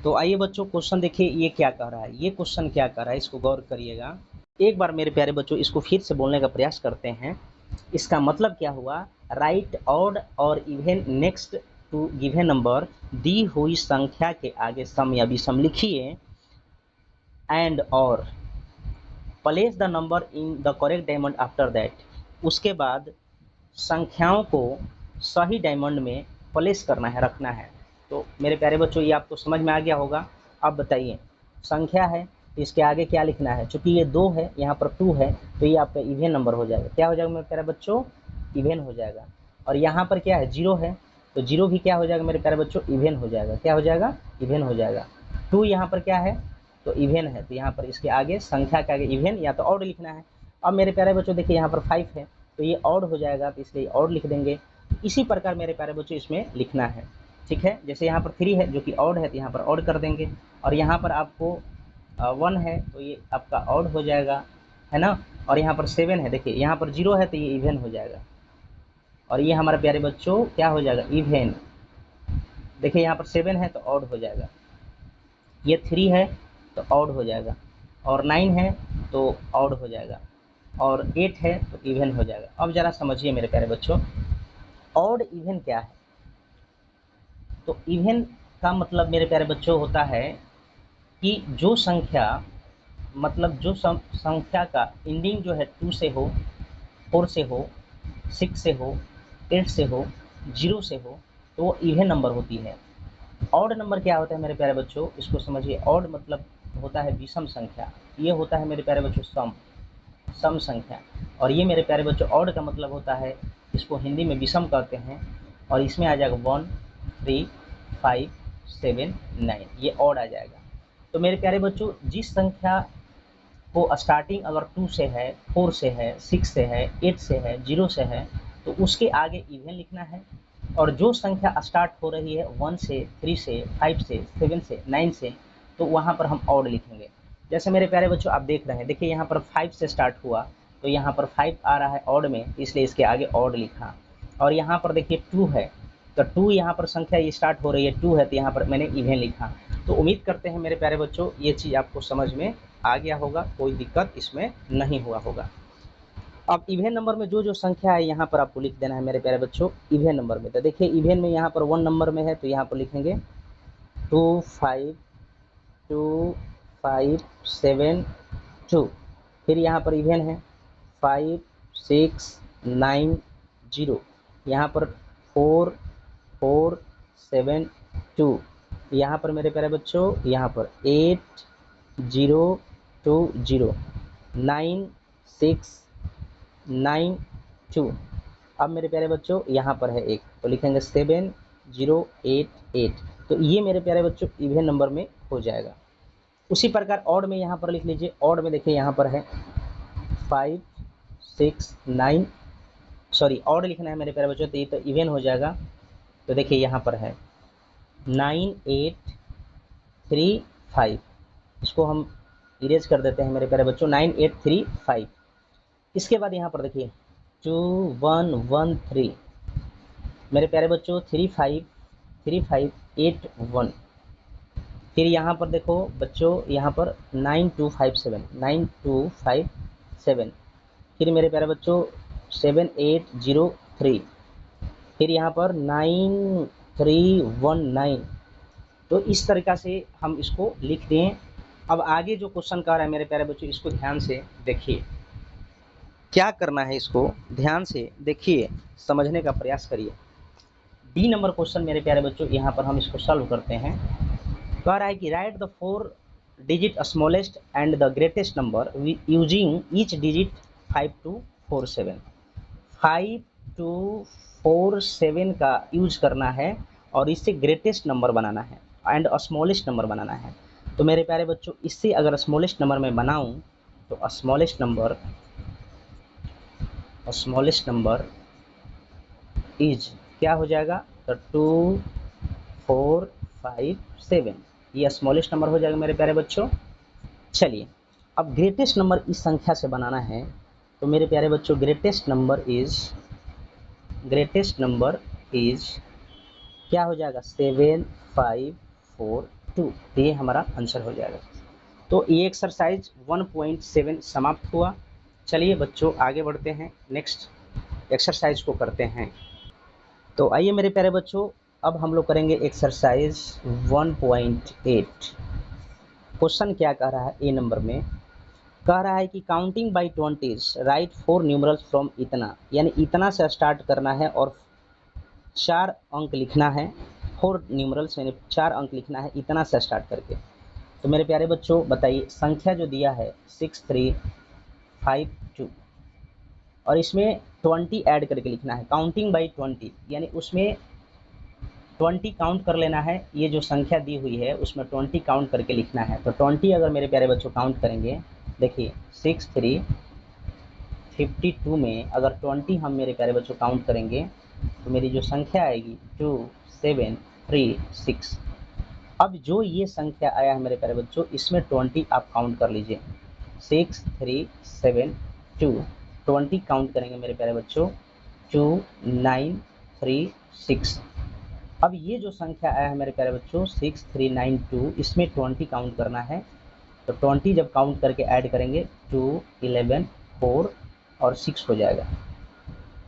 तो आइए बच्चों क्वेश्चन देखिए ये क्या कह रहा है। ये क्वेश्चन क्या कह रहा है इसको गौर करिएगा। एक बार मेरे प्यारे बच्चों इसको फिर से बोलने का प्रयास करते हैं। इसका मतलब क्या हुआ? राइट ऑड और even next to given number. दी हुई संख्या के आगे सम या विषम लिखिए एंड और place the number in the correct diamond after that. उसके बाद संख्याओं को सही डायमंड में प्लेस करना है, रखना है। तो मेरे प्यारे बच्चों ये आपको समझ में आ गया होगा। अब बताइए, संख्या है इसके आगे क्या लिखना है। चूंकि ये 2 है, यहाँ पर 2 है, तो ये आपका इवन नंबर हो जाएगा। क्या हो जाएगा मेरे प्यारे बच्चों? इवन हो जाएगा। और यहाँ पर क्या है? 0 है, तो 0 भी क्या हो जाएगा मेरे प्यारे बच्चों? इवन हो जाएगा। क्या हो जाएगा? इवन हो जाएगा। 2 यहाँ पर क्या है? तो इवन है, तो यहाँ पर इसके आगे संख्या के आगे इवन या तो ऑड लिखना है। अब मेरे प्यारे बच्चों देखिए यहाँ पर 5 है, तो ये ऑड हो जाएगा, तो इसलिए ऑड लिख देंगे। इसी प्रकार मेरे प्यारे बच्चों इसमें लिखना है, ठीक है। जैसे यहाँ पर 3 है जो कि ऑड है, तो यहाँ पर ऑड कर देंगे। और यहाँ पर आपको 1 है, तो ये आपका ऑड हो जाएगा, है ना। और यहाँ पर 7 है, देखिए यहाँ पर 0 है, तो ये इवन हो जाएगा। और ये हमारे प्यारे बच्चों क्या हो जाएगा? इवन। देखिए यहाँ पर 7 है तो ऑड हो जाएगा, ये 3 है तो ऑड हो जाएगा, और 9 है तो ऑड हो जाएगा, और 8 है तो इवन हो जाएगा। अब ज़रा समझिए मेरे प्यारे बच्चों, ऑड इवन क्या है? तो इवन का मतलब मेरे प्यारे बच्चों होता है कि जो संख्या, मतलब जो संख्या का एंडिंग जो है 2 से हो, 4 से हो, 6 से हो, 8 से हो, 0 से हो, तो वो इवन नंबर होती है। ऑड नंबर क्या होता है मेरे प्यारे बच्चों? इसको समझिए। ऑड मतलब होता है विषम संख्या, ये होता है मेरे प्यारे बच्चों सम संख्या। और ये मेरे प्यारे बच्चों ऑड का मतलब होता है, इसको हिंदी में विषम कहते हैं। और इसमें आ जाएगा 1, 3, 5, 7, 9, ये ऑड आ जाएगा। तो मेरे प्यारे बच्चों जिस संख्या को स्टार्टिंग अगर 2 से है, 4 से है, 6 से है, 8 से है, 0 से है, तो उसके आगे इवन लिखना है। और जो संख्या स्टार्ट हो रही है 1 से, 3 से, 5 से, 7 से, 9 से, तो वहाँ पर हम ऑड लिखेंगे। जैसे मेरे प्यारे बच्चों आप देख रहे हैं, देखिए यहाँ पर 5 से स्टार्ट हुआ, तो यहाँ पर 5 आ रहा है ऑड में, इसलिए इसके आगे ऑड लिखा। और यहाँ पर देखिए 2 है, तो 2 यहाँ पर संख्या ये स्टार्ट हो रही है, 2 है, तो यहाँ पर मैंने इवन लिखा। तो उम्मीद करते हैं मेरे प्यारे बच्चों ये चीज़ आपको समझ में आ गया होगा, कोई दिक्कत इसमें नहीं हुआ होगा। अब इवन नंबर में जो जो संख्या है यहाँ पर आपको लिख देना है मेरे प्यारे बच्चों, इवन नंबर में। तो देखिए इवन में यहाँ पर 1 नंबर में है, तो यहाँ पर लिखेंगे 2 5 2 5 7 2। फिर यहाँ पर इवन है 5 6 9 0, यहाँ पर 4 4 7 2, यहाँ पर मेरे प्यारे बच्चों यहाँ पर 8 0 2 0 9 6 9 2। अब मेरे प्यारे बच्चों यहाँ पर है 1, तो लिखेंगे 7 0 8 8। तो ये मेरे प्यारे बच्चों इवन नंबर में हो जाएगा। उसी प्रकार ऑड में यहाँ पर लिख लीजिए। ऑड में देखिए यहाँ पर है 5 6 9, सॉरी ऑड लिखना है मेरे प्यारे बच्चों, तो ये तो इवन हो जाएगा। तो देखिए यहाँ पर है 9 8 3 5, इसको हम इरेज कर देते हैं मेरे प्यारे बच्चों, 9 8 3 5। इसके बाद यहाँ पर देखिए 2 1 1 3, मेरे प्यारे बच्चों 3 5 3 5 8 1। फिर यहाँ पर देखो बच्चों यहाँ पर 9 2 5 7 9 2 5 7। फिर मेरे प्यारे बच्चों 7 8 0 3। फिर यहाँ पर 9 3 1 9। तो इस तरीक़ा से हम इसको लिख दें। अब आगे जो क्वेश्चन कर रहा है मेरे प्यारे बच्चों, इसको ध्यान से देखिए, क्या करना है इसको ध्यान से देखिए, समझने का प्रयास करिए। डी नंबर क्वेश्चन मेरे प्यारे बच्चों, यहाँ पर हम इसको सॉल्व करते हैं। कह रहा है कि right the 4 digit smallest and the greatest number using each digit 5 to 4 7। 5 to 4 7 का यूज करना है और इससे ग्रेटेस्ट नंबर बनाना है एंड स्मॉलेस्ट नंबर बनाना है। तो मेरे प्यारे बच्चों इससे अगर स्मॉलेस्ट नंबर में बनाऊं तो स्मॉलेस्ट नंबर इज क्या हो जाएगा? तो 2 4 5 7, ये स्मॉलेस्ट नंबर हो जाएगा मेरे प्यारे बच्चों। चलिए अब ग्रेटेस्ट नंबर इस संख्या से बनाना है, तो मेरे प्यारे बच्चों ग्रेटेस्ट नंबर इज क्या हो जाएगा? 7 5 4 2, ये हमारा आंसर हो जाएगा। तो ये एक्सरसाइज 1.7 समाप्त हुआ। चलिए बच्चों आगे बढ़ते हैं, नेक्स्ट एक्सरसाइज को करते हैं। तो आइए मेरे प्यारे बच्चों अब हम लोग करेंगे एक्सरसाइज 1.8। क्वेश्चन क्या कह रहा है? ए नंबर में कह रहा है कि counting by 20s right 4 numerals from इतना, यानी इतना से स्टार्ट करना है और 4 अंक लिखना है, 4 न्यूमरल्स यानी 4 अंक लिखना है इतना से स्टार्ट करके। तो मेरे प्यारे बच्चों बताइए, संख्या जो दिया है 6352 और इसमें 20 ऐड करके लिखना है, काउंटिंग बाई 20, यानी उसमें 20 काउंट कर लेना है। ये जो संख्या दी हुई है उसमें 20 काउंट करके लिखना है। तो 20 अगर मेरे प्यारे बच्चों काउंट करेंगे, देखिए 6352 में अगर 20 हम मेरे प्यारे बच्चों काउंट करेंगे तो मेरी जो संख्या आएगी 2736। अब जो ये संख्या आया है मेरे प्यारे बच्चों, इसमें 20 आप काउंट कर लीजिए, 6372, 20 काउंट करेंगे मेरे प्यारे बच्चों 2936। अब ये जो संख्या आया है मेरे प्यारे बच्चों 6392, इसमें 20 काउंट करना है। तो 20 जब काउंट करके ऐड करेंगे 2, 11, 4 और 6 हो जाएगा।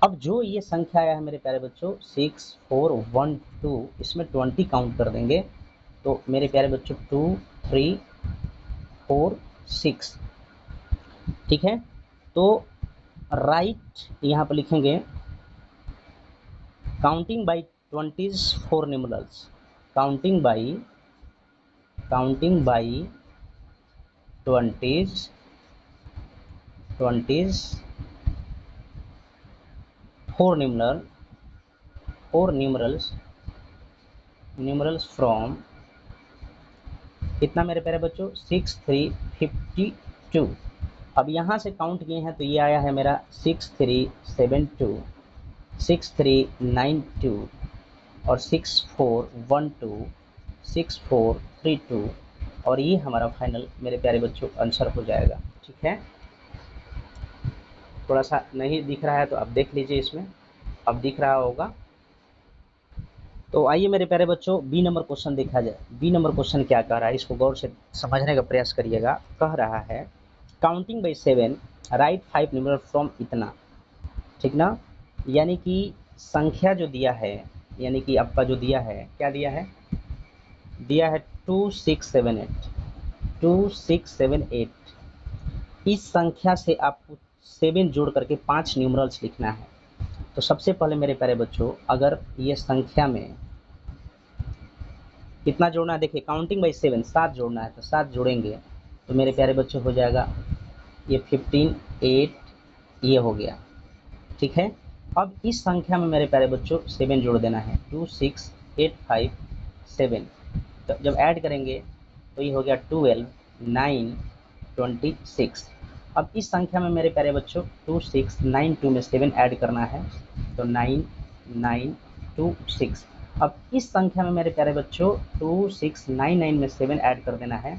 अब जो ये संख्या आया है मेरे प्यारे बच्चों 6412, इसमें 20 काउंट कर देंगे तो मेरे प्यारे बच्चों 2, 3, 4, 6। ठीक है, तो राइट यहाँ पर लिखेंगे counting by 20s 4 numerals, counting by 20s 4 numerals from कितना मेरे प्यारे बच्चों 6352। अब यहाँ से काउंट किए हैं तो ये आया है मेरा 6372, 6392 और 6412, 6432 और ये हमारा फाइनल मेरे प्यारे बच्चों आंसर हो जाएगा। ठीक है, थोड़ा सा नहीं दिख रहा है तो आप देख लीजिए, इसमें अब दिख रहा होगा। तो आइए मेरे प्यारे बच्चों बी नंबर क्वेश्चन देखा जाए। बी नंबर क्वेश्चन क्या कह रहा है, इसको गौर से समझने का प्रयास करिएगा। कह रहा है counting by 7 right 5 numeral from इतना। ठीक ना, यानी कि संख्या जो दिया है, यानी कि आपका जो दिया है, क्या दिया है 2678, 2678। इस संख्या से आपको 7 जोड़ करके 5 न्यूमरल्स लिखना है। तो सबसे पहले मेरे प्यारे बच्चों अगर ये संख्या में कितना जोड़ना है, देखिए काउंटिंग बाई 7 7 जोड़ना है, तो 7 जोड़ेंगे तो मेरे प्यारे बच्चों हो जाएगा ये 15, 8 ये हो गया। ठीक है, अब इस संख्या में मेरे प्यारे बच्चों 7 जोड़ देना है, 2, 6, 8, 5, 7। तो जब ऐड करेंगे तो ये हो गया 12, 9, 26। अब इस संख्या में मेरे प्यारे बच्चों 2692 में 7 ऐड करना है, तो 9926। अब इस संख्या में मेरे प्यारे बच्चों 2699 में 7 ऐड कर देना है,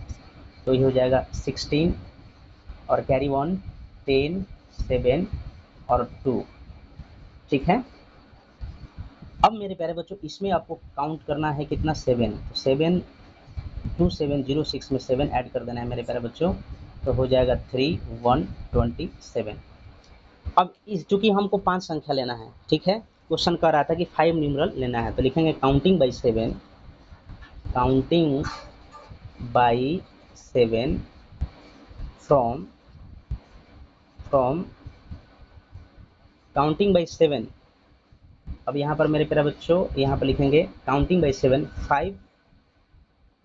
तो ये हो जाएगा 16 और कैरी 1, 10, 7 और 2। ठीक है, अब मेरे प्यारे बच्चों इसमें आपको काउंट करना है कितना 7, तो 7 2706 में 7 ऐड कर देना है मेरे प्यारे बच्चों, तो हो जाएगा 3127। अब इस चूंकि हमको 5 संख्या लेना है, ठीक है, क्वेश्चन कह रहा था कि 5 न्यूमरल लेना है, तो लिखेंगे counting by 7, counting by 7 from counting by 7। अब यहाँ पर मेरे प्यारे बच्चों यहाँ पर लिखेंगे counting by 7 5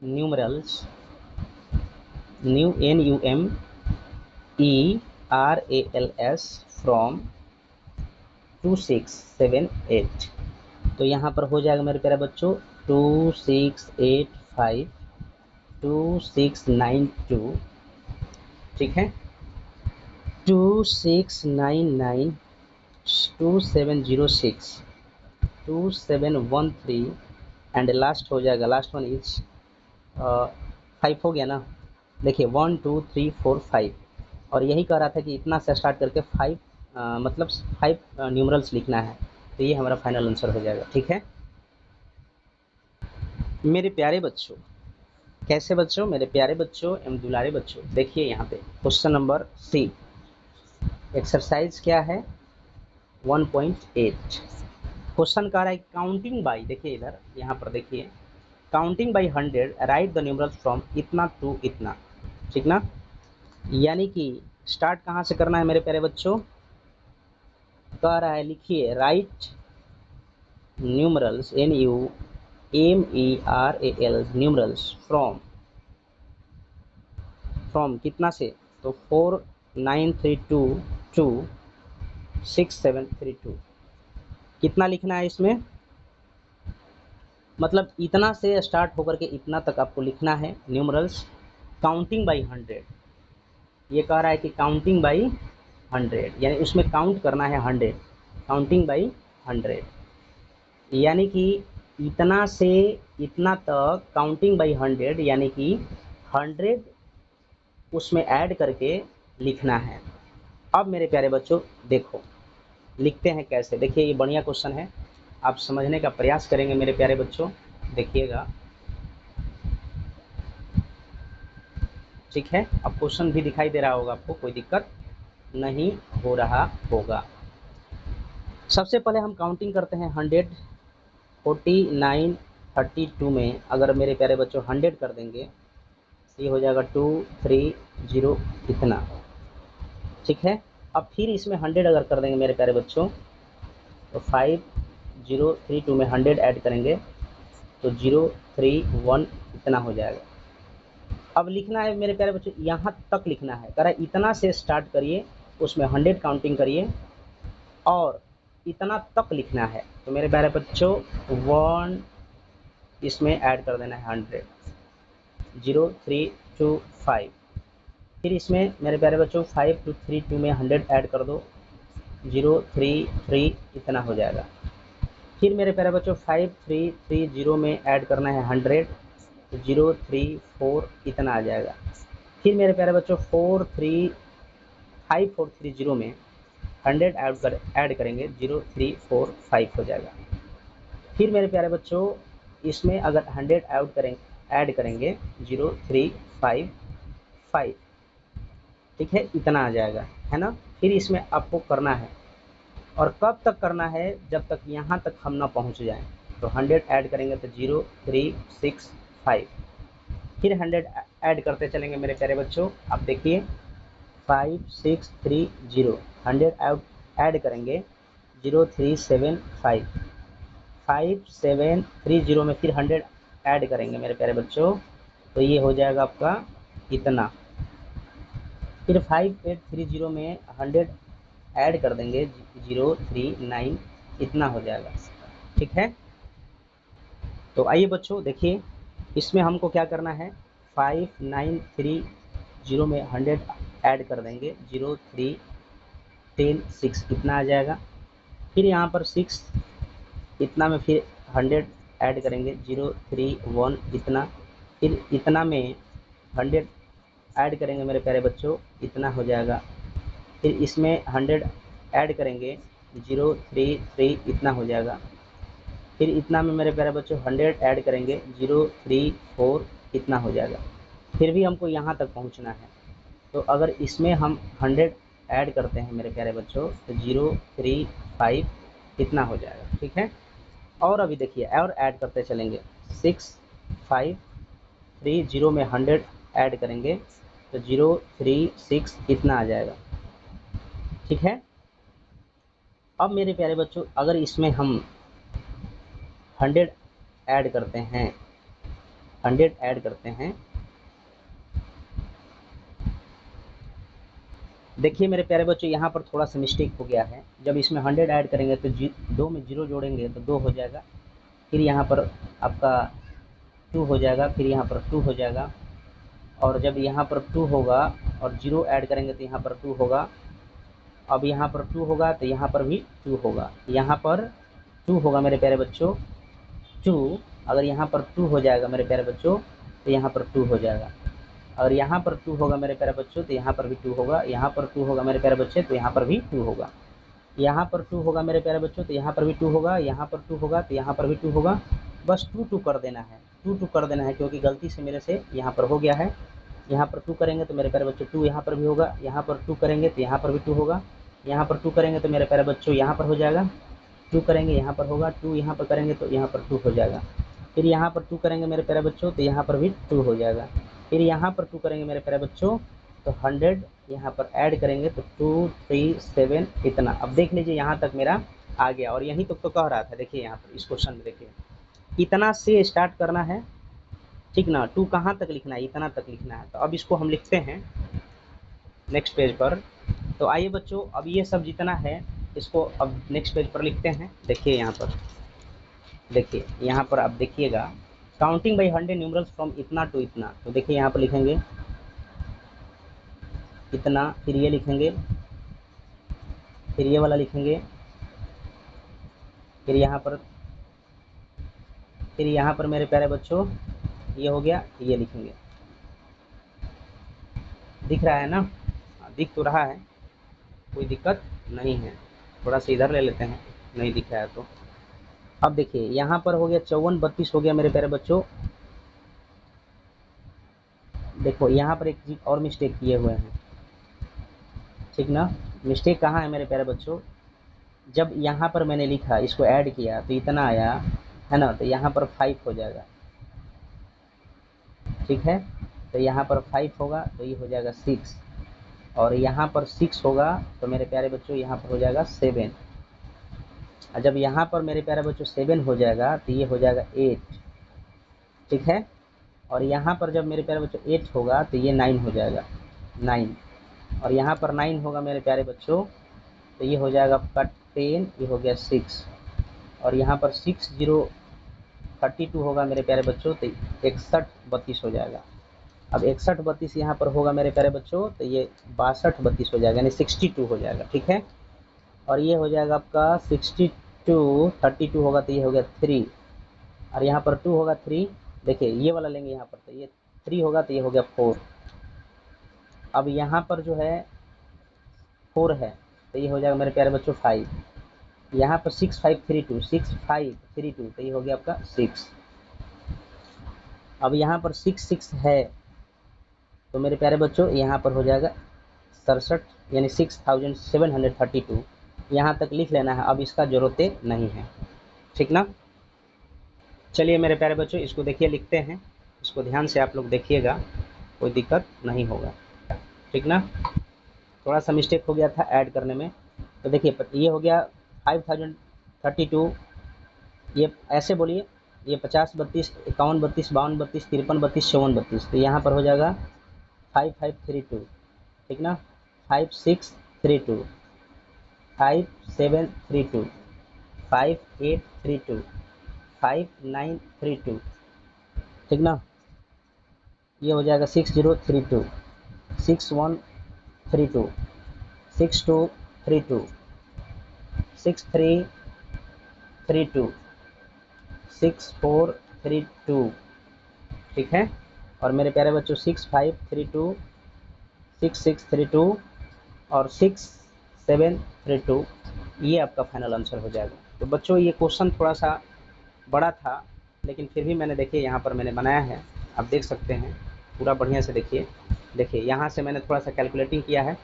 numerals, NUMERALS from 2678। तो यहाँ पर हो जाएगा मेरे प्यारे बच्चों 2685, 2692। ठीक है, 2699, 2706, 2713 एंड लास्ट हो जाएगा, लास्ट वन इज 5 हो गया ना। देखिए 1, 2, 3, 4, 5 और यही कह रहा था कि इतना से स्टार्ट करके 5 मतलब 5 न्यूमरल्स लिखना है, तो ये हमारा फाइनल आंसर हो जाएगा। ठीक है मेरे प्यारे बच्चों, कैसे बच्चों, मेरे प्यारे बच्चों एवं दुलारे बच्चों, देखिए यहाँ पे क्वेश्चन नंबर सी, एक्सरसाइज क्या है 1.8। क्वेश्चन कह रहा है काउंटिंग बाई, देखिए इधर यहाँ पर देखिए counting by 100 right the numerals from इतना टू इतना। ठीक ना, यानी कि स्टार्ट कहाँ से करना है मेरे प्यारे बच्चों, कह रहा है लिखिए right numerals NUMERALs numerals from कितना से, तो 4932 टू 6732। कितना लिखना है इसमें, मतलब इतना से स्टार्ट होकर के इतना तक आपको लिखना है न्यूमरल्स काउंटिंग बाई 100। ये कह रहा है कि काउंटिंग बाई 100, यानी उसमें काउंट करना है 100, काउंटिंग बाई 100, यानी कि इतना से इतना तक काउंटिंग बाई 100, यानी कि 100 उसमें ऐड करके लिखना है। अब मेरे प्यारे बच्चों देखो लिखते हैं कैसे। देखिए ये बढ़िया क्वेश्चन है, आप समझने का प्रयास करेंगे मेरे प्यारे बच्चों, देखिएगा। ठीक है, अब क्वेश्चन भी दिखाई दे रहा होगा आपको, कोई दिक्कत नहीं हो रहा होगा। सबसे पहले हम काउंटिंग करते हैं 100, 49 32 में अगर मेरे प्यारे बच्चों 100 कर देंगे, ये हो जाएगा 230 इतना। ठीक है, अब फिर इसमें 100 अगर कर देंगे मेरे प्यारे बच्चों, तो 5032 में 100 ऐड करेंगे तो 031 इतना हो जाएगा। अब लिखना है मेरे प्यारे बच्चों, यहाँ तक लिखना है, कह रहा है इतना से स्टार्ट करिए, उसमें 100 काउंटिंग करिए और इतना तक लिखना है। तो मेरे प्यारे बच्चों 1 इसमें ऐड कर देना है 100, 0325। फिर इसमें मेरे प्यारे बच्चों 5232 में 100 ऐड कर दो, 033 इतना हो जाएगा। फिर मेरे प्यारे बच्चों 5330 में ऐड करना है 100, तो 034 इतना आ जाएगा। फिर मेरे प्यारे बच्चों 5430 में 100 ऐड करेंगे, 0345 हो जाएगा। फिर मेरे प्यारे बच्चों इसमें अगर 100 ऐड करेंगे 0355, ठीक है, इतना आ जाएगा, है ना। फिर इसमें आपको करना है, और कब तक करना है, जब तक यहाँ तक हम ना पहुँच जाएं। तो 100 ऐड करेंगे तो 0365, फिर 100 ऐड करते चलेंगे मेरे प्यारे बच्चों। आप देखिए 5630, 100 ऐड करेंगे 0375, 5730 में फिर 100 ऐड करेंगे मेरे प्यारे बच्चों, तो ये हो जाएगा आपका इतना। फिर 5830 में 100 ऐड कर देंगे 039 इतना हो जाएगा। ठीक है, तो आइए बच्चों देखिए इसमें हमको क्या करना है, 5930 में 100 ऐड कर देंगे 03106 इतना आ जाएगा। फिर यहाँ पर 6 इतना में फिर 100 ऐड करेंगे 031 इतना, फिर इतना में 100 ऐड करेंगे मेरे प्यारे बच्चों, इतना हो जाएगा। फिर इसमें 100 ऐड करेंगे 033 इतना हो जाएगा। फिर इतना में मेरे प्यारे बच्चों 100 ऐड करेंगे 034 इतना हो जाएगा। फिर भी हमको यहाँ तक पहुँचना है, तो अगर इसमें हम 100 ऐड करते हैं मेरे प्यारे बच्चों तो 035 इतना हो जाएगा। ठीक है, और अभी देखिए और ऐड करते चलेंगे, 6530 में 100 ऐड करेंगे तो 036 इतना आ जाएगा। ठीक है, अब मेरे प्यारे बच्चों अगर इसमें हम 100 ऐड करते हैं, 100 ऐड करते हैं, देखिए मेरे प्यारे बच्चों यहाँ पर थोड़ा सा मिस्टेक हो गया है। जब इसमें 100 ऐड करेंगे तो 2 में 0 जोड़ेंगे तो 2 हो जाएगा, फिर यहाँ पर आपका 2 हो जाएगा, फिर यहाँ पर 2 हो जाएगा, और जब यहाँ पर 2 होगा और 0 ऐड करेंगे तो यहाँ पर 2 होगा। अब यहाँ पर 2 होगा तो यहाँ पर भी 2 होगा, यहाँ पर 2 होगा मेरे प्यारे बच्चों 2। अगर यहाँ पर 2 हो जाएगा मेरे प्यारे बच्चों तो यहाँ पर 2 हो जाएगा, और यहाँ पर 2 होगा मेरे प्यारे बच्चों तो यहाँ पर भी 2 होगा, यहाँ पर 2 होगा मेरे प्यारे बच्चे तो यहाँ पर भी 2 होगा, यहाँ पर 2 होगा मेरे प्यारे बच्चों तो यहाँ पर भी 2 होगा, यहाँ पर 2 होगा तो यहाँ पर भी 2 होगा। बस 2 कर देना है, 2 कर देना है, क्योंकि गलती से मेरे से यहाँ पर हो गया है। यहाँ पर 2 करेंगे तो मेरे प्यारे बच्चों 2 यहाँ पर भी होगा, यहाँ पर 2 करेंगे तो यहाँ पर भी 2 होगा, यहाँ पर 2 करेंगे तो मेरे प्यारे बच्चों यहाँ पर हो जाएगा, 2 करेंगे यहाँ पर होगा, 2 यहाँ पर करेंगे तो यहाँ पर 2 हो जाएगा। फिर यहाँ पर 2 करेंगे मेरे प्यारे बच्चों तो यहाँ पर भी 2 हो जाएगा। फिर यहाँ पर 2 करेंगे मेरे प्यारे बच्चों तो 100 यहाँ पर ऐड करेंगे तो 237 इतना। अब देख लीजिए यहाँ तक मेरा आ गया। और यहीं तक तो कह रहा था, देखिए यहाँ पर इस क्वेश्चन में देखिए, इतना से स्टार्ट करना है, ठीक ना, टू कहाँ तक लिखना है, इतना तक लिखना है। तो अब इसको हम लिखते हैं नेक्स्ट पेज पर। तो आइए बच्चों, अब ये सब जितना है इसको अब नेक्स्ट पेज पर लिखते हैं। देखिए यहाँ पर, देखिए यहाँ पर आप देखिएगा, काउंटिंग बाई 100 न्यूमरल्स फ्रॉम इतना टू इतना। तो देखिए यहाँ पर लिखेंगे इतना, फिर ये लिखेंगे, फिर ये वाला लिखेंगे, फिर यहाँ पर मेरे प्यारे बच्चों ये हो गया, ये लिखेंगे। दिख रहा है ना? दिख तो रहा है, कोई दिक्कत नहीं है। थोड़ा सा इधर ले लेते हैं, नहीं दिख रहा है तो। अब देखिए यहाँ पर हो गया 54 32 हो गया मेरे प्यारे बच्चों। देखो यहाँ पर एक चीज और मिस्टेक किए हुए हैं, ठीक ना। मिस्टेक कहाँ है मेरे प्यारे बच्चों, जब यहाँ पर मैंने लिखा, इसको ऐड किया तो इतना आया है ना, तो यहाँ पर 5 हो जाएगा, ठीक है। तो यहाँ पर 5 होगा तो ये हो जाएगा 6, और यहाँ पर 6 होगा तो मेरे प्यारे बच्चों यहाँ पर हो जाएगा 7। और जब यहाँ पर मेरे प्यारे बच्चों 7 हो जाएगा तो ये हो जाएगा 8, ठीक है। और यहाँ पर जब मेरे प्यारे बच्चों 8 होगा तो ये 9 हो जाएगा, 9। और यहाँ पर 9 होगा मेरे प्यारे बच्चों तो ये हो जाएगा आपका 10, ये हो गया 6। और यहाँ पर 6 0 32 होगा मेरे प्यारे बच्चों तो 61 32 हो जाएगा। अब 61 32 यहाँ पर होगा मेरे प्यारे बच्चों तो ये 62 32 हो जाएगा, यानी 62 हो जाएगा, ठीक है। और ये हो जाएगा आपका 62 32 होगा तो ये हो गया 3, और यहाँ पर 2 होगा 3। देखिए ये वाला लेंगे यहाँ पर, तो ये 3 होगा तो ये हो गया 4। अब यहाँ पर जो है 4 है तो ये हो जाएगा मेरे प्यारे बच्चों 5। यहाँ पर 6 5 3 2 6 5 3 2 तो ये हो गया आपका 6। अब यहाँ पर 6 6 है तो मेरे प्यारे बच्चों यहाँ पर हो जाएगा 67, यानी 6732। यहाँ तक लिख लेना है, अब इसका जरूरत नहीं है, ठीक ना। चलिए मेरे प्यारे बच्चों इसको देखिए लिखते हैं, इसको ध्यान से आप लोग देखिएगा, कोई दिक्कत नहीं होगा, ठीक ना। थोड़ा सा मिस्टेक हो गया था ऐड करने में। तो देखिए ये हो गया 5032, ये ऐसे बोलिए, ये 50 32 51 32 52 32 53 32 54 32, तो यहाँ पर हो जाएगा 5532, ठीक ना। 5632 5732 5832 5932, ठीक ना। ये हो जाएगा 6032 6132 6232 6332 6432, ठीक है। और मेरे प्यारे बच्चों 6532 6632 और 6732, ये आपका फाइनल आंसर हो जाएगा। तो बच्चों ये क्वेश्चन थोड़ा सा बड़ा था, लेकिन फिर भी मैंने देखिए यहाँ पर मैंने बनाया है, आप देख सकते हैं पूरा बढ़िया से। देखिए देखिए यहाँ से मैंने थोड़ा सा कैलकुलेटिंग किया है,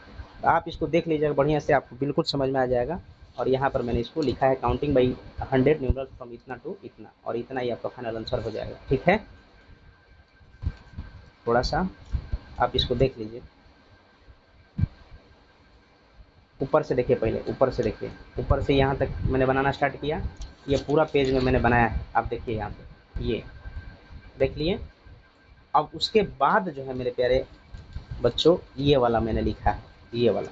तो आप इसको देख लीजिएगा बढ़िया से, आपको बिल्कुल समझ में आ जाएगा। और यहाँ पर मैंने इसको लिखा है काउंटिंग बाई 100 न्यूमरल्स फ्रॉम इतना टू इतना, और इतना ही आपका फाइनल आंसर हो जाएगा, ठीक है। थोड़ा सा आप इसको देख लीजिए, ऊपर से देखिए, पहले ऊपर से देखिए, ऊपर से यहाँ तक मैंने बनाना स्टार्ट किया, ये पूरा पेज में मैंने बनाया है, आप देखिए यहाँ पे, ये देख लिए। अब उसके बाद जो है मेरे प्यारे बच्चों ये वाला मैंने लिखा है, ये वाला,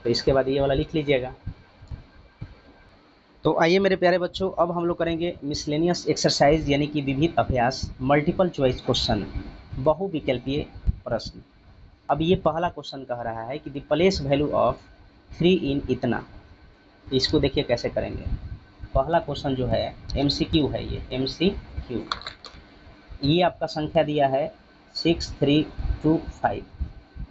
तो इसके बाद ये वाला लिख लीजिएगा। तो आइए मेरे प्यारे बच्चों अब हम लोग करेंगे मिसलेनियस एक्सरसाइज, यानी कि विविध अभ्यास, मल्टीपल चॉइस क्वेश्चन, बहुविकल्पीय प्रश्न। अब ये पहला क्वेश्चन कह रहा है कि द प्लेस वैल्यू ऑफ 3 इन इतना। इसको देखिए कैसे करेंगे। पहला क्वेश्चन जो है MCQ है, ये MCQ। ये आपका संख्या दिया है 6325,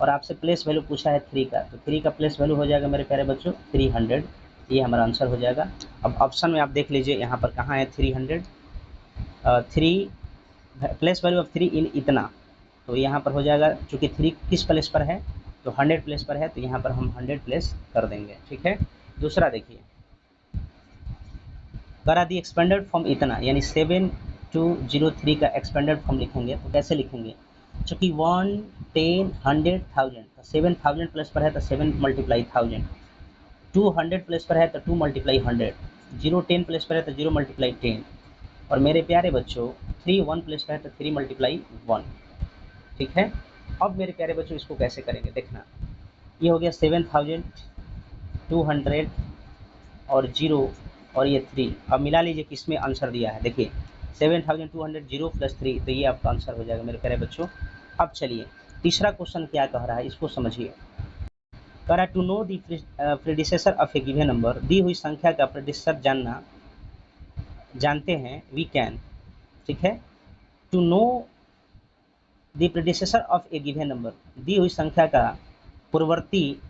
और आपसे प्लेस वैल्यू पूछा है 3 का, तो 3 का प्लेस वैल्यू हो जाएगा मेरे प्यारे बच्चों 300, ये हमारा आंसर हो जाएगा। अब ऑप्शन में आप देख लीजिए यहाँ पर कहाँ है 300, 3 प्लेस वैल्यू ऑफ 3 इन इतना, तो यहाँ पर हो जाएगा, चूँकि 3 किस प्लेस पर है तो 100 प्लेस पर है, तो यहाँ पर हम 100 प्लेस कर देंगे, ठीक है। दूसरा देखिए, करा दी एक्सपेंडेड फॉर्म इतना, यानी 7203 का एक्सपेंडेड फॉर्म लिखेंगे, तो कैसे लिखेंगे, चूँकि 1 10 100 1000, तो 7000 प्लस पर है तो 7 × 1000, 2 100 प्लेस पर है तो 2 मल्टीप्लाई 100, 0 10 प्लेस पर है तो 0 मल्टीप्लाई 10, और मेरे प्यारे बच्चों 3 1 प्लेस पर है तो 3 मल्टीप्लाई 1। ठीक है, अब मेरे प्यारे बच्चों इसको कैसे करेंगे देखना। ये हो गया 7200 और 0 और ये 3। अब मिला लीजिए किसमें आंसर दिया है, देखिए 7200 0 प्लस 3, तो ये आपका आंसर हो जाएगा मेरे प्यारे बच्चों। अब चलिए तीसरा क्वेश्चन क्या कह रहा है इसको समझिए। कह रहा है to know the predecessor of a given number, दी हुई संख्या का प्रेडिसेसर जानते हैं वी कैन। ठीक है, to know the predecessor of a given number, दी हुई संख्या का पूर्ववर्ती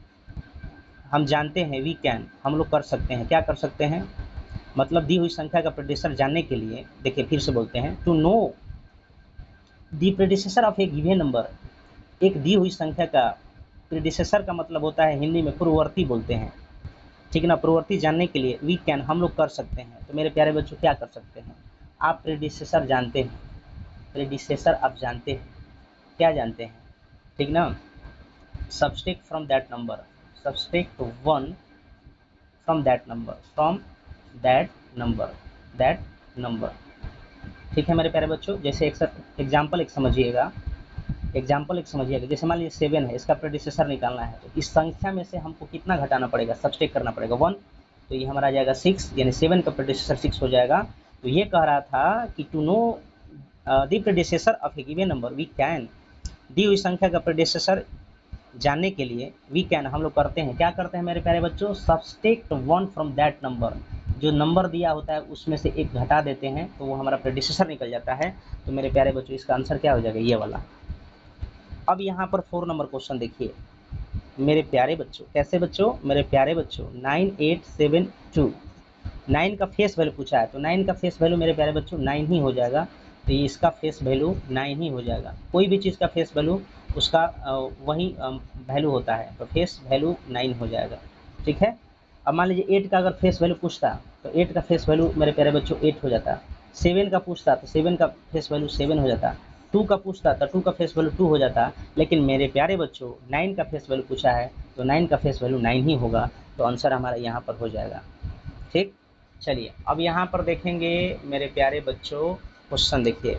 हम जानते हैं, वी कैन हम लोग कर सकते हैं। क्या कर सकते हैं, मतलब दी हुई संख्या का प्रेडिसेसर जानने के लिए, देखिए फिर से बोलते हैं, to know the predecessor of a given number, एक दी हुई संख्या का प्रेडिसेसर का मतलब होता है हिंदी में पूर्ववर्ती बोलते हैं। ठीक है ना, पूर्ववर्ती जानने के लिए वी कैन हम लोग कर सकते हैं। तो मेरे प्यारे बच्चों क्या कर सकते हैं, आप प्रेडिसेसर जानते हैं, प्रेडिसेसर आप जानते हैं, क्या जानते हैं, ठीक ना, subtract from that number, subtract 1 from that number, from that number. ठीक है मेरे प्यारे बच्चों, जैसे एग्जाम्पल एक समझिएगा, जैसे मान लीजिए 7 है, इसका प्रेडिसेसर निकालना है, तो इस संख्या में से हमको कितना घटाना पड़ेगा, सबस्ट्रैक्ट करना पड़ेगा 1, तो ये हमारा आ जाएगा 6, यानी 7 का प्रेडिसेसर 6 हो जाएगा। तो ये कह रहा था कि to know the predecessor of a given number we can, दी हुई संख्या का प्रेडिसेसर जानने के लिए वी कैन हम लोग करते हैं, क्या करते हैं मेरे प्यारे बच्चों, सबस्ट्रैक्ट 1 फ्रॉम दैट नंबर, जो नंबर दिया होता है उसमें से एक घटा देते हैं तो वो हमारा प्रेडिसेसर निकल जाता है। तो मेरे प्यारे बच्चों इसका आंसर क्या हो जाएगा, ये वाला। अब यहाँ पर 4 नंबर क्वेश्चन देखिए मेरे प्यारे बच्चों, कैसे बच्चों, मेरे प्यारे बच्चों 9872, 9 का फेस वैल्यू पूछा है, तो 9 का फेस वैल्यू मेरे प्यारे बच्चों 9 ही हो जाएगा, तो ये इसका फेस वैल्यू 9 ही हो जाएगा। कोई भी चीज़ का फेस वैल्यू उसका वही वैल्यू होता है, तो फेस वैल्यू 9 हो जाएगा। ठीक है, अब मान लीजिए 8 का अगर फेस वैल्यू पूछता तो 8 का फेस वैल्यू मेरे प्यारे बच्चों 8 हो जाता, 7 का पूछता तो 7 का फेस वैल्यू 7 हो जाता, 2 का पूछता तो 2 का फेस वैल्यू 2 हो जाता, लेकिन मेरे प्यारे बच्चों 9 का फेस वैल्यू पूछा है तो 9 का फेस वैल्यू 9 ही होगा, तो आंसर हमारा यहाँ पर हो जाएगा। ठीक, चलिए अब यहाँ पर देखेंगे मेरे प्यारे बच्चों क्वेश्चन देखिए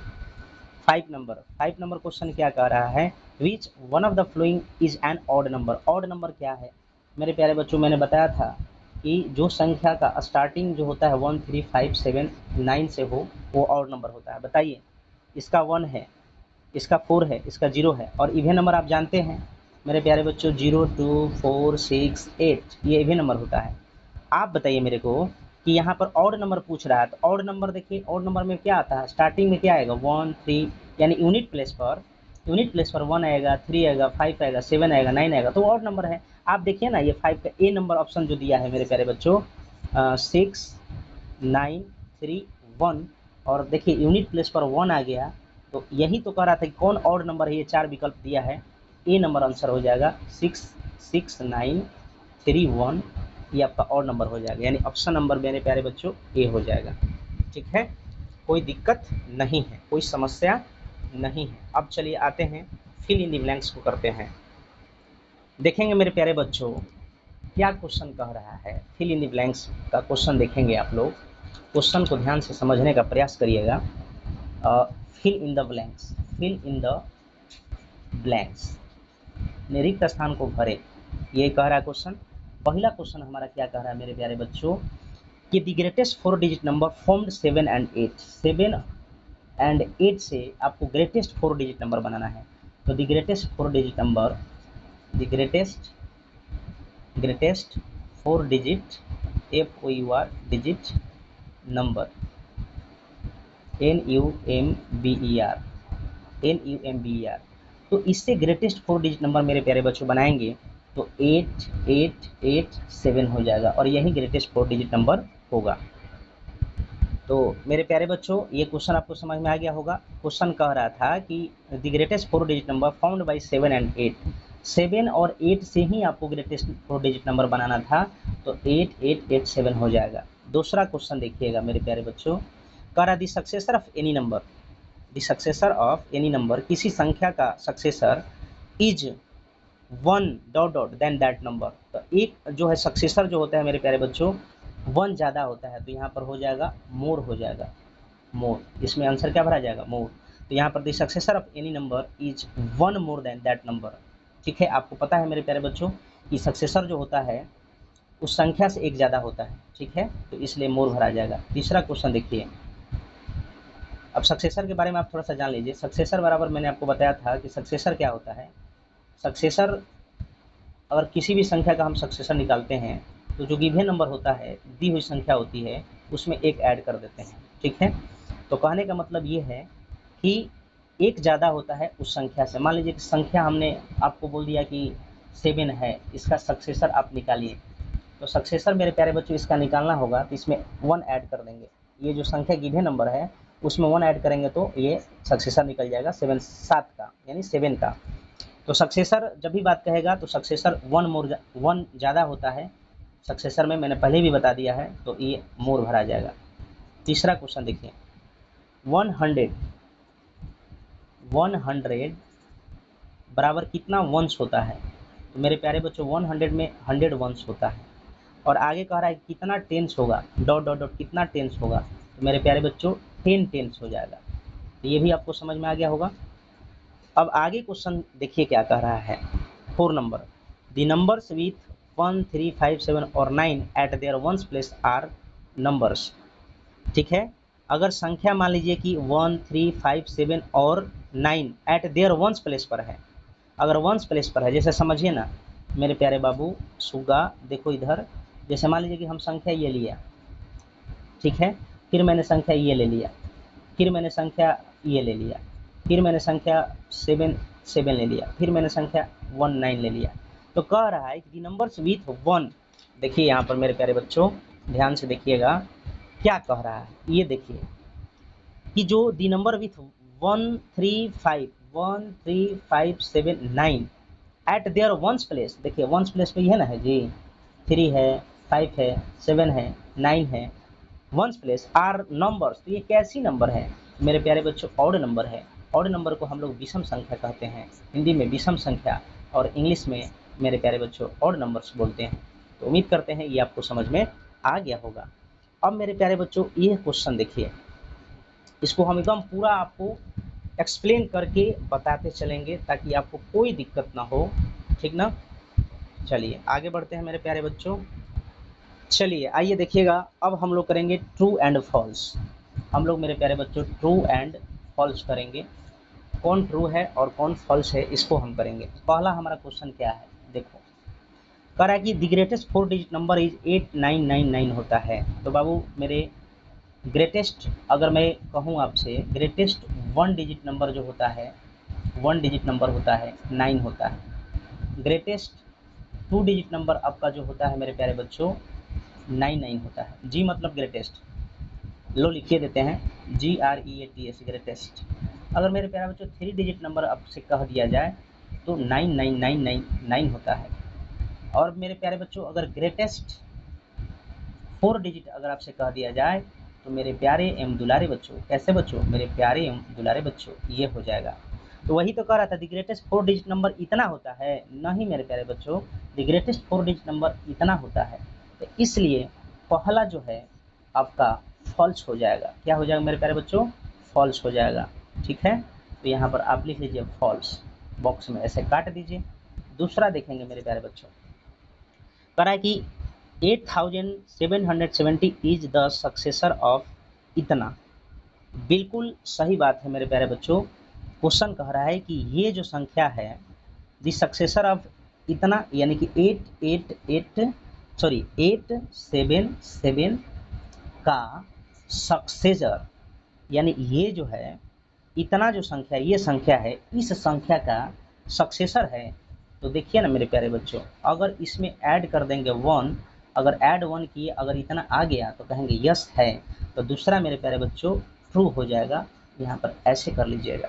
5 नंबर क्वेश्चन क्या कह रहा है, which one of the following is an odd number. Odd number क्या है मेरे प्यारे बच्चों, मैंने बताया था कि जो संख्या का स्टार्टिंग जो होता है 1 3 5 7 9 से हो वो ऑड नंबर होता है। बताइए, इसका 1 है, इसका 4 है, इसका 0 है, और इवन नंबर आप जानते हैं मेरे प्यारे बच्चों 0 2 4 6 8, ये इवन नंबर होता है। आप बताइए मेरे को कि यहाँ पर ऑड नंबर पूछ रहा है, तो ऑड नंबर देखिए, ऑड नंबर में क्या आता है, स्टार्टिंग में क्या आएगा 1 3, यानी यूनिट प्लेस पर 1 आएगा, 3 आएगा, 5 आएगा, 7 आएगा, 9 आएगा, तो ऑड नंबर है। आप देखिए ना, ये 5 का ए नंबर ऑप्शन जो दिया है मेरे प्यारे बच्चों 6 9 3 1, और देखिए यूनिट प्लेस पर 1 आ गया, तो यही तो कह रहा था कि कौन ऑड नंबर है, ये 4 विकल्प दिया है, ए नंबर आंसर हो जाएगा 6 6 9 3 1, ये आपका और नंबर हो जाएगा, यानी ऑप्शन नंबर मेरे प्यारे बच्चों ए हो जाएगा। ठीक है, कोई दिक्कत नहीं है, कोई समस्या नहीं है। अब चलिए आते हैं फिल इन द ब्लैंक्स को करते हैं, देखेंगे मेरे प्यारे बच्चों क्या क्वेश्चन कह रहा है। फिल इन द ब्लैंक्स का क्वेश्चन देखेंगे आप लोग, क्वेश्चन को ध्यान से समझने का प्रयास करिएगा। Fill in the blanks, fill in the blanks, रिक्त स्थान को भरे, ये कह रहा है क्वेश्चन। पहला क्वेश्चन हमारा क्या कह रहा है मेरे प्यारे बच्चों कि the greatest 4 digit number formed 7 and 8, 7 and 8 से आपको ग्रेटेस्ट 4 डिजिट नंबर बनाना है। तो the greatest 4 digit number, the greatest 4 digit FOUR digit number NUMBER, तो इससे ग्रेटेस्ट 4 डिजिट नंबर मेरे प्यारे बच्चों बनाएंगे तो 8887 हो जाएगा, और यही ग्रेटेस्ट 4 डिजिट नंबर होगा। तो मेरे प्यारे बच्चों ये क्वेश्चन आपको समझ में आ गया होगा। क्वेश्चन कह रहा था कि the greatest 4 digit number found by 7 and 8, 7 और 8 से ही आपको ग्रेटेस्ट 4 डिजिट नंबर बनाना था, तो 8887 हो जाएगा। दूसरा क्वेश्चन देखिएगा मेरे प्यारे बच्चों, कह रहा the successor of any number, the successor of any number, किसी संख्या का successor is 1 dot dot then that number, तो तो एक जो है सक्सेसर जो होता है मेरे प्यारे बच्चों 1 ज़्यादा होता है, तो यहाँ पर हो जाएगा मोर, हो जाएगा मोर। इसमें आंसर क्या भरा जाएगा? मोर। तो यहाँ पर the successor of any number is 1 more than that number. ठीक है, आपको पता है मेरे प्यारे बच्चों कि सक्सेसर जो होता है उस संख्या से एक ज़्यादा होता है। ठीक है, तो इसलिए मोर भरा जाएगा। तीसरा क्वेश्चन देखिए, अब सक्सेसर के बारे में आप थोड़ा सा जान लीजिए। सक्सेसर बराबर मैंने आपको बताया था कि सक्सेसर क्या होता है। सक्सेसर, अगर किसी भी संख्या का हम सक्सेसर निकालते हैं तो जो गिवन नंबर होता है, दी हुई संख्या होती है, उसमें एक ऐड कर देते हैं। ठीक है, तो कहने का मतलब ये है कि एक ज़्यादा होता है उस संख्या से। मान लीजिए कि संख्या हमने आपको बोल दिया कि 7 है, इसका सक्सेसर आप निकालिए, तो सक्सेसर मेरे प्यारे बच्चों इसका निकालना होगा तो इसमें 1 ऐड कर देंगे। ये जो संख्या गिवन नंबर है उसमें 1 ऐड करेंगे तो ये सक्सेसर निकल जाएगा 7 का, यानी 7 का। तो सक्सेसर जब भी बात कहेगा तो सक्सेसर 1 ज़्यादा होता है सक्सेसर में, मैंने पहले भी बता दिया है, तो ये मोर भरा जाएगा। तीसरा क्वेश्चन देखिए, 100 बराबर कितना वंश होता है? तो मेरे प्यारे बच्चों 100 में 100 वंश होता है। और आगे कह रहा है कितना टेंस होगा, डॉट डॉट डॉट कितना टेंस होगा, तो मेरे प्यारे बच्चों 10 टेंस हो जाएगा। तो ये भी आपको समझ में आ गया होगा। अब आगे क्वेश्चन देखिए क्या कह रहा है। 4 नंबर, द नंबर्स विथ 1, 3, 5, 7 और 9 at their ones place are numbers. ठीक है, अगर संख्या मान लीजिए कि 1, 3, 5, 7 और 9 एट देयर वंस प्लेस पर है, अगर वंस प्लेस पर है, जैसे समझिए ना मेरे प्यारे बाबू सुगा, देखो इधर, जैसे मान लीजिए कि हम संख्या ये लिया, ठीक है, फिर मैंने संख्या ये ले लिया, फिर मैंने संख्या ये ले लिया, फिर मैंने संख्या 7 ले लिया, फिर मैंने संख्या 9 ले लिया। तो कह रहा है कि नंबर्स विथ 1, देखिए यहाँ पर मेरे प्यारे बच्चों ध्यान से देखिएगा क्या कह रहा है। ये देखिए कि जो the number with 1, 3, 5, 7, 9 at their ones place, देखिए वंस प्लेस पे है ना, है जी, 3 है, 5 है, 7 है, 9 है, वंस प्लेस आर नंबर्स। तो ये कैसी नंबर है मेरे प्यारे बच्चों? ऑड नंबर है। ऑड नंबर को हम लोग विषम संख्या कहते हैं, हिंदी में विषम संख्या और इंग्लिश में मेरे प्यारे बच्चों ऑड नंबर्स बोलते हैं। तो उम्मीद करते हैं ये आपको समझ में आ गया होगा। अब मेरे प्यारे बच्चों ये क्वेश्चन देखिए, इसको हम एकदम पूरा आपको एक्सप्लेन करके बताते चलेंगे ताकि आपको कोई दिक्कत ना हो, ठीक ना। चलिए आगे बढ़ते हैं मेरे प्यारे बच्चों। चलिए आइए देखिएगा, अब हम लोग करेंगे ट्रू एंड फॉल्स। हम लोग मेरे प्यारे बच्चों ट्रू एंड फॉल्स करेंगे। कौन ट्रू है और कौन फॉल्स है इसको हम करेंगे। पहला हमारा क्वेश्चन क्या है, देखो कह रहा है कि the greatest 4 digit number is 8999 होता है। तो बाबू मेरे ग्रेटेस्ट, अगर मैं कहूँ आपसे ग्रेटेस्ट 1 डिजिट नंबर जो होता है, 1 डिजिट नंबर होता है 9 होता है। ग्रेटेस्ट 2 डिजिट नंबर आपका जो होता है मेरे प्यारे बच्चों 99 होता है। जी मतलब ग्रेटेस्ट, लो लिखिए देते हैं, GREATS ग्रेटेस्ट। अगर मेरे प्यारे बच्चों 3 डिजिट नंबर आपसे कह दिया जाए तो 99999 होता है। और मेरे प्यारे बच्चों अगर ग्रेटेस्ट 4 डिजिट अगर आपसे कह दिया जाए तो मेरे प्यारे एवं दुलारे बच्चों, कैसे बच्चों? मेरे प्यारे एवं दुलारे बच्चों, ये हो जाएगा। तो वही तो कह रहा था द ग्रेटेस्ट 4 डिजिट नंबर इतना होता है, नहीं मेरे प्यारे बच्चों, द ग्रेटेस्ट 4 डिजिट नंबर इतना होता है। तो इसलिए पहला जो है आपका फॉल्स हो जाएगा। क्या हो जाएगा मेरे प्यारे बच्चों? फॉल्स हो जाएगा। ठीक है, तो यहाँ पर आप लिख लीजिए फॉल्स, बॉक्स में ऐसे काट दीजिए। दूसरा देखेंगे मेरे प्यारे बच्चों, कह रहा है कि 8770 इज द सक्सेसर ऑफ इतना। बिल्कुल सही बात है मेरे प्यारे बच्चों। क्वेश्चन कह रहा है कि ये जो संख्या है द सक्सेसर ऑफ इतना, यानी कि 877 का सक्सेसर, यानी ये जो है इतना जो संख्या, ये संख्या है, इस संख्या का सक्सेसर है। तो देखिए ना मेरे प्यारे बच्चों, अगर इसमें ऐड कर देंगे 1, अगर ऐड 1 किए, अगर इतना आ गया तो कहेंगे यस है। तो दूसरा मेरे प्यारे बच्चों ट्रू हो जाएगा। यहाँ पर ऐसे कर लीजिएगा,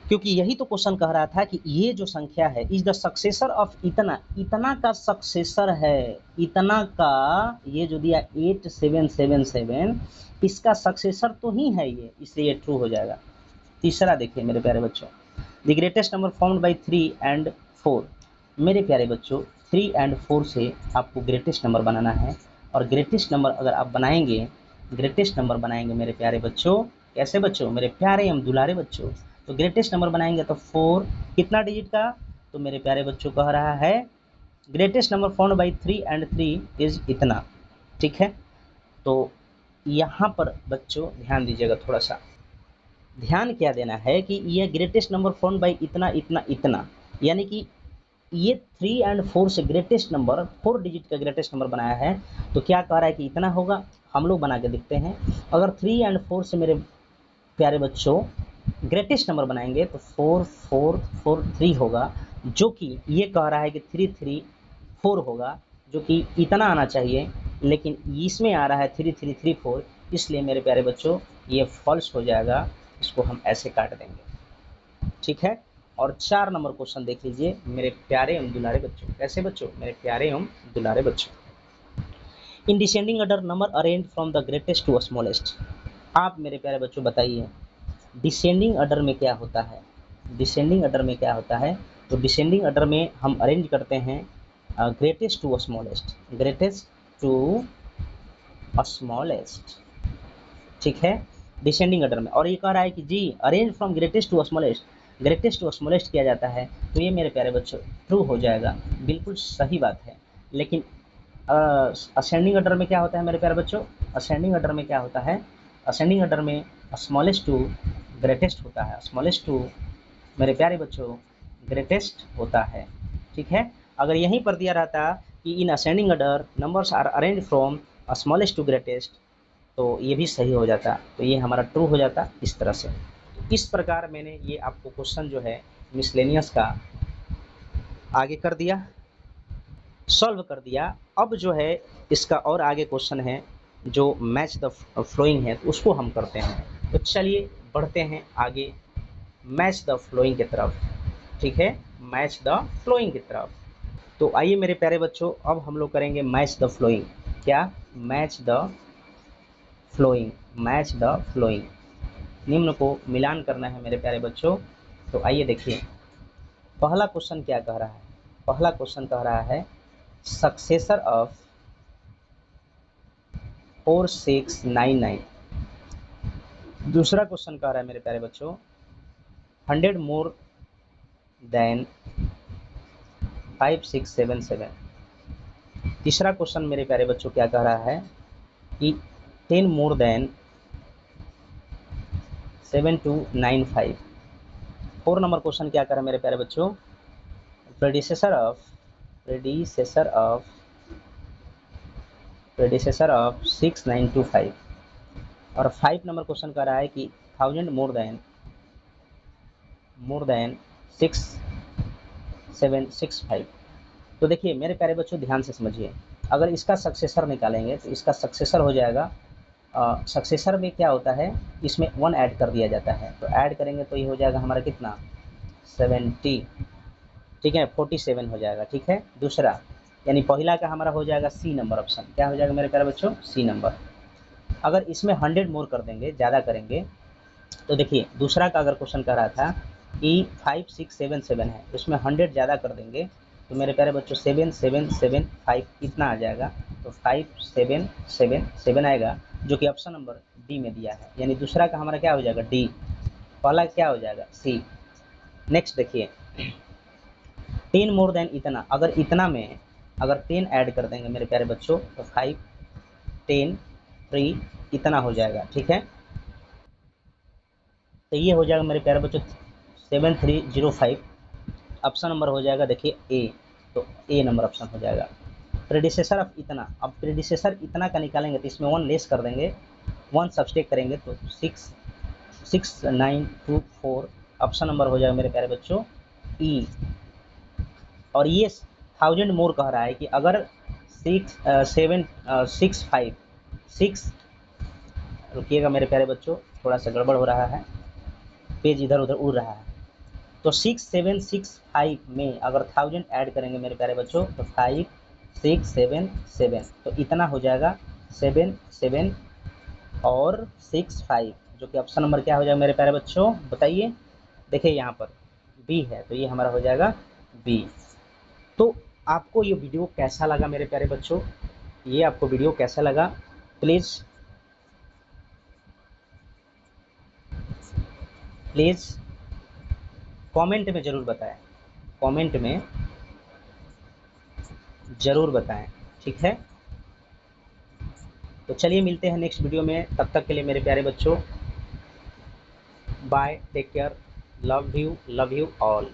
क्योंकि यही तो क्वेश्चन कह रहा था कि ये जो संख्या है इज द सक्सेसर ऑफ इतना, इतना का सक्सेसर है, इतना का, ये जो दिया 8777 इसका सक्सेसर तो ही है ये, इसलिए ट्रू हो जाएगा। तीसरा देखिए मेरे प्यारे बच्चों, the greatest number formed by 3 and 4। मेरे प्यारे बच्चों 3 और 4 से आपको ग्रेटेस्ट नंबर बनाना है। और ग्रेटेस्ट नंबर अगर आप बनाएंगे, ग्रेटेस्ट नंबर बनाएंगे मेरे प्यारे बच्चों, कैसे बच्चों, मेरे प्यारे एवं दुलारे बच्चों, तो ग्रेटेस्ट नंबर बनाएंगे तो 4 कितना डिजिट का, तो मेरे प्यारे बच्चों कह रहा है greatest number found by 3 is इतना। ठीक है, तो यहाँ पर बच्चों ध्यान दीजिएगा, थोड़ा सा ध्यान क्या देना है कि ये ग्रेटेस्ट नंबर फाउंड बाई इतना इतना इतना, यानी कि ये 3 और 4 से ग्रेटेस्ट नंबर 4 डिजिट का ग्रेटेस्ट नंबर बनाया है, तो क्या कह रहा है कि इतना होगा। हम लोग बना के देखते हैं। अगर 3 और 4 से मेरे प्यारे बच्चों ग्रेटेस्ट नंबर बनाएंगे तो 4443 होगा, जो कि ये कह रहा है कि 334 होगा, जो कि इतना आना चाहिए, लेकिन इसमें आ रहा है 3334, इसलिए मेरे प्यारे बच्चों ये फॉल्स हो जाएगा, इसको हम ऐसे काट देंगे। ठीक है, और 4 नंबर क्वेश्चन देख लीजिए मेरे प्यारे एवं दुलारे बच्चों, कैसे बच्चों, मेरे प्यारे एवं दुलारे बच्चों, in descending order number arrange from the greatest to smallest. आप मेरे प्यारे बच्चों बताइए डिसेंडिंग ऑर्डर में क्या होता है, डिसेंडिंग ऑर्डर में क्या होता है। तो डिसेंडिंग ऑर्डर में हम अरेंज करते हैं greatest to smallest, greatest to smallest. ठीक है, डिसेंडिंग ऑर्डर में। और ये कह रहा है कि जी arrange from greatest to smallest, greatest to smallest किया जाता है, तो ये मेरे प्यारे बच्चों ट्रू हो जाएगा, बिल्कुल सही बात है। लेकिन असेंडिंग ऑर्डर में क्या होता है मेरे प्यारे बच्चों, असेंडिंग ऑर्डर में क्या होता है, असेंडिंग ऑर्डर में स्मॉलेस्ट टू ग्रेटेस्ट होता है, स्मॉलेस्ट टू मेरे प्यारे बच्चों ग्रेटेस्ट होता है। ठीक है, अगर यहीं पर दिया रहता कि in ascending order numbers are arrange from smallest to greatest, तो ये भी सही हो जाता, तो ये हमारा ट्रू हो जाता इस तरह से। इस प्रकार मैंने ये आपको क्वेश्चन जो है मिसलेनियस का आगे कर दिया, सॉल्व कर दिया। अब जो है इसका और आगे क्वेश्चन है जो मैच द फ्लोइंग है, तो उसको हम करते हैं। तो चलिए बढ़ते हैं आगे मैच द फ्लोइंग की तरफ। ठीक है, मैच द फ्लोइंग की तरफ। तो आइए मेरे प्यारे बच्चों, अब हम लोग करेंगे मैच द फ्लोइंग। क्या, match the flowing, match the flowing, निम्न को मिलान करना है मेरे प्यारे बच्चों। तो आइए देखिए पहला क्वेश्चन क्या कह रहा है, पहला क्वेश्चन कह रहा है सक्सेसर ऑफ 4699। दूसरा क्वेश्चन कह रहा है मेरे प्यारे बच्चों 100 मोर देन 5677। तीसरा क्वेश्चन मेरे प्यारे बच्चों क्या कह रहा है कि 10 मोर देन 7295। 4 नंबर क्वेश्चन क्या कर रहा है मेरे प्यारे बच्चों, प्रेडिसेसर ऑफ 6925। और 5 नंबर क्वेश्चन कह रहा है कि 1000 मोर देन 6765। तो देखिए मेरे प्यारे बच्चों ध्यान से समझिए, अगर इसका सक्सेसर निकालेंगे तो इसका सक्सेसर हो जाएगा, सक्सेसर में क्या होता है, इसमें 1 ऐड कर दिया जाता है, तो ऐड करेंगे तो ये हो जाएगा हमारा कितना 70। ठीक है, 47 हो जाएगा। ठीक है, दूसरा यानी पहला का हमारा हो जाएगा सी नंबर ऑप्शन, क्या हो जाएगा मेरे प्यारे बच्चों, सी नंबर। अगर इसमें 100 मोर कर देंगे, ज़्यादा करेंगे, तो देखिए दूसरा का अगर क्वेश्चन कर रहा था कि 5677 है, उसमें 100 ज़्यादा कर देंगे, तो मेरे प्यारे बच्चों 7775 कितना आ जाएगा, तो 5777 आएगा, जो कि ऑप्शन नंबर डी में दिया है। यानी दूसरा का हमारा क्या हो जाएगा डी, पहला क्या हो जाएगा सी। नेक्स्ट देखिए 10 मोर देन इतना, अगर इतना में अगर 10 ऐड कर देंगे मेरे प्यारे बच्चों, तो 5 10 3 इतना हो जाएगा। ठीक है, तो ये हो जाएगा मेरे प्यारे बच्चों 7305, ऑप्शन नंबर हो जाएगा देखिए ए, तो ए नंबर ऑप्शन हो जाएगा। प्रेडिसेसर ऑफ इतना, अब प्रेडिसेसर इतना का निकालेंगे तो इसमें 1 लेस कर देंगे, 1 सब्सट्रैक्ट करेंगे तो 6924, ऑप्शन नंबर हो जाएगा मेरे प्यारे बच्चों ई। और ये 1000 मोर कह रहा है कि अगर 6 रुकिएगा मेरे प्यारे बच्चों, थोड़ा सा गड़बड़ हो रहा है, पेज इधर उधर उड़ रहा है। तो 6765 में अगर 1000 ऐड करेंगे मेरे प्यारे बच्चों, तो 5677, तो इतना हो जाएगा 77 और 65, जो कि ऑप्शन नंबर क्या हो जाएगा मेरे प्यारे बच्चों, बताइए। देखिए यहाँ पर बी है, तो ये हमारा हो जाएगा बी। तो आपको ये वीडियो कैसा लगा मेरे प्यारे बच्चों, ये आपको वीडियो कैसा लगा प्लीज़ कमेंट में ज़रूर बताएं, कमेंट में ज़रूर बताएं, ठीक है। तो चलिए मिलते हैं नेक्स्ट वीडियो में, तब तक के लिए मेरे प्यारे बच्चों bye, take care, love you all.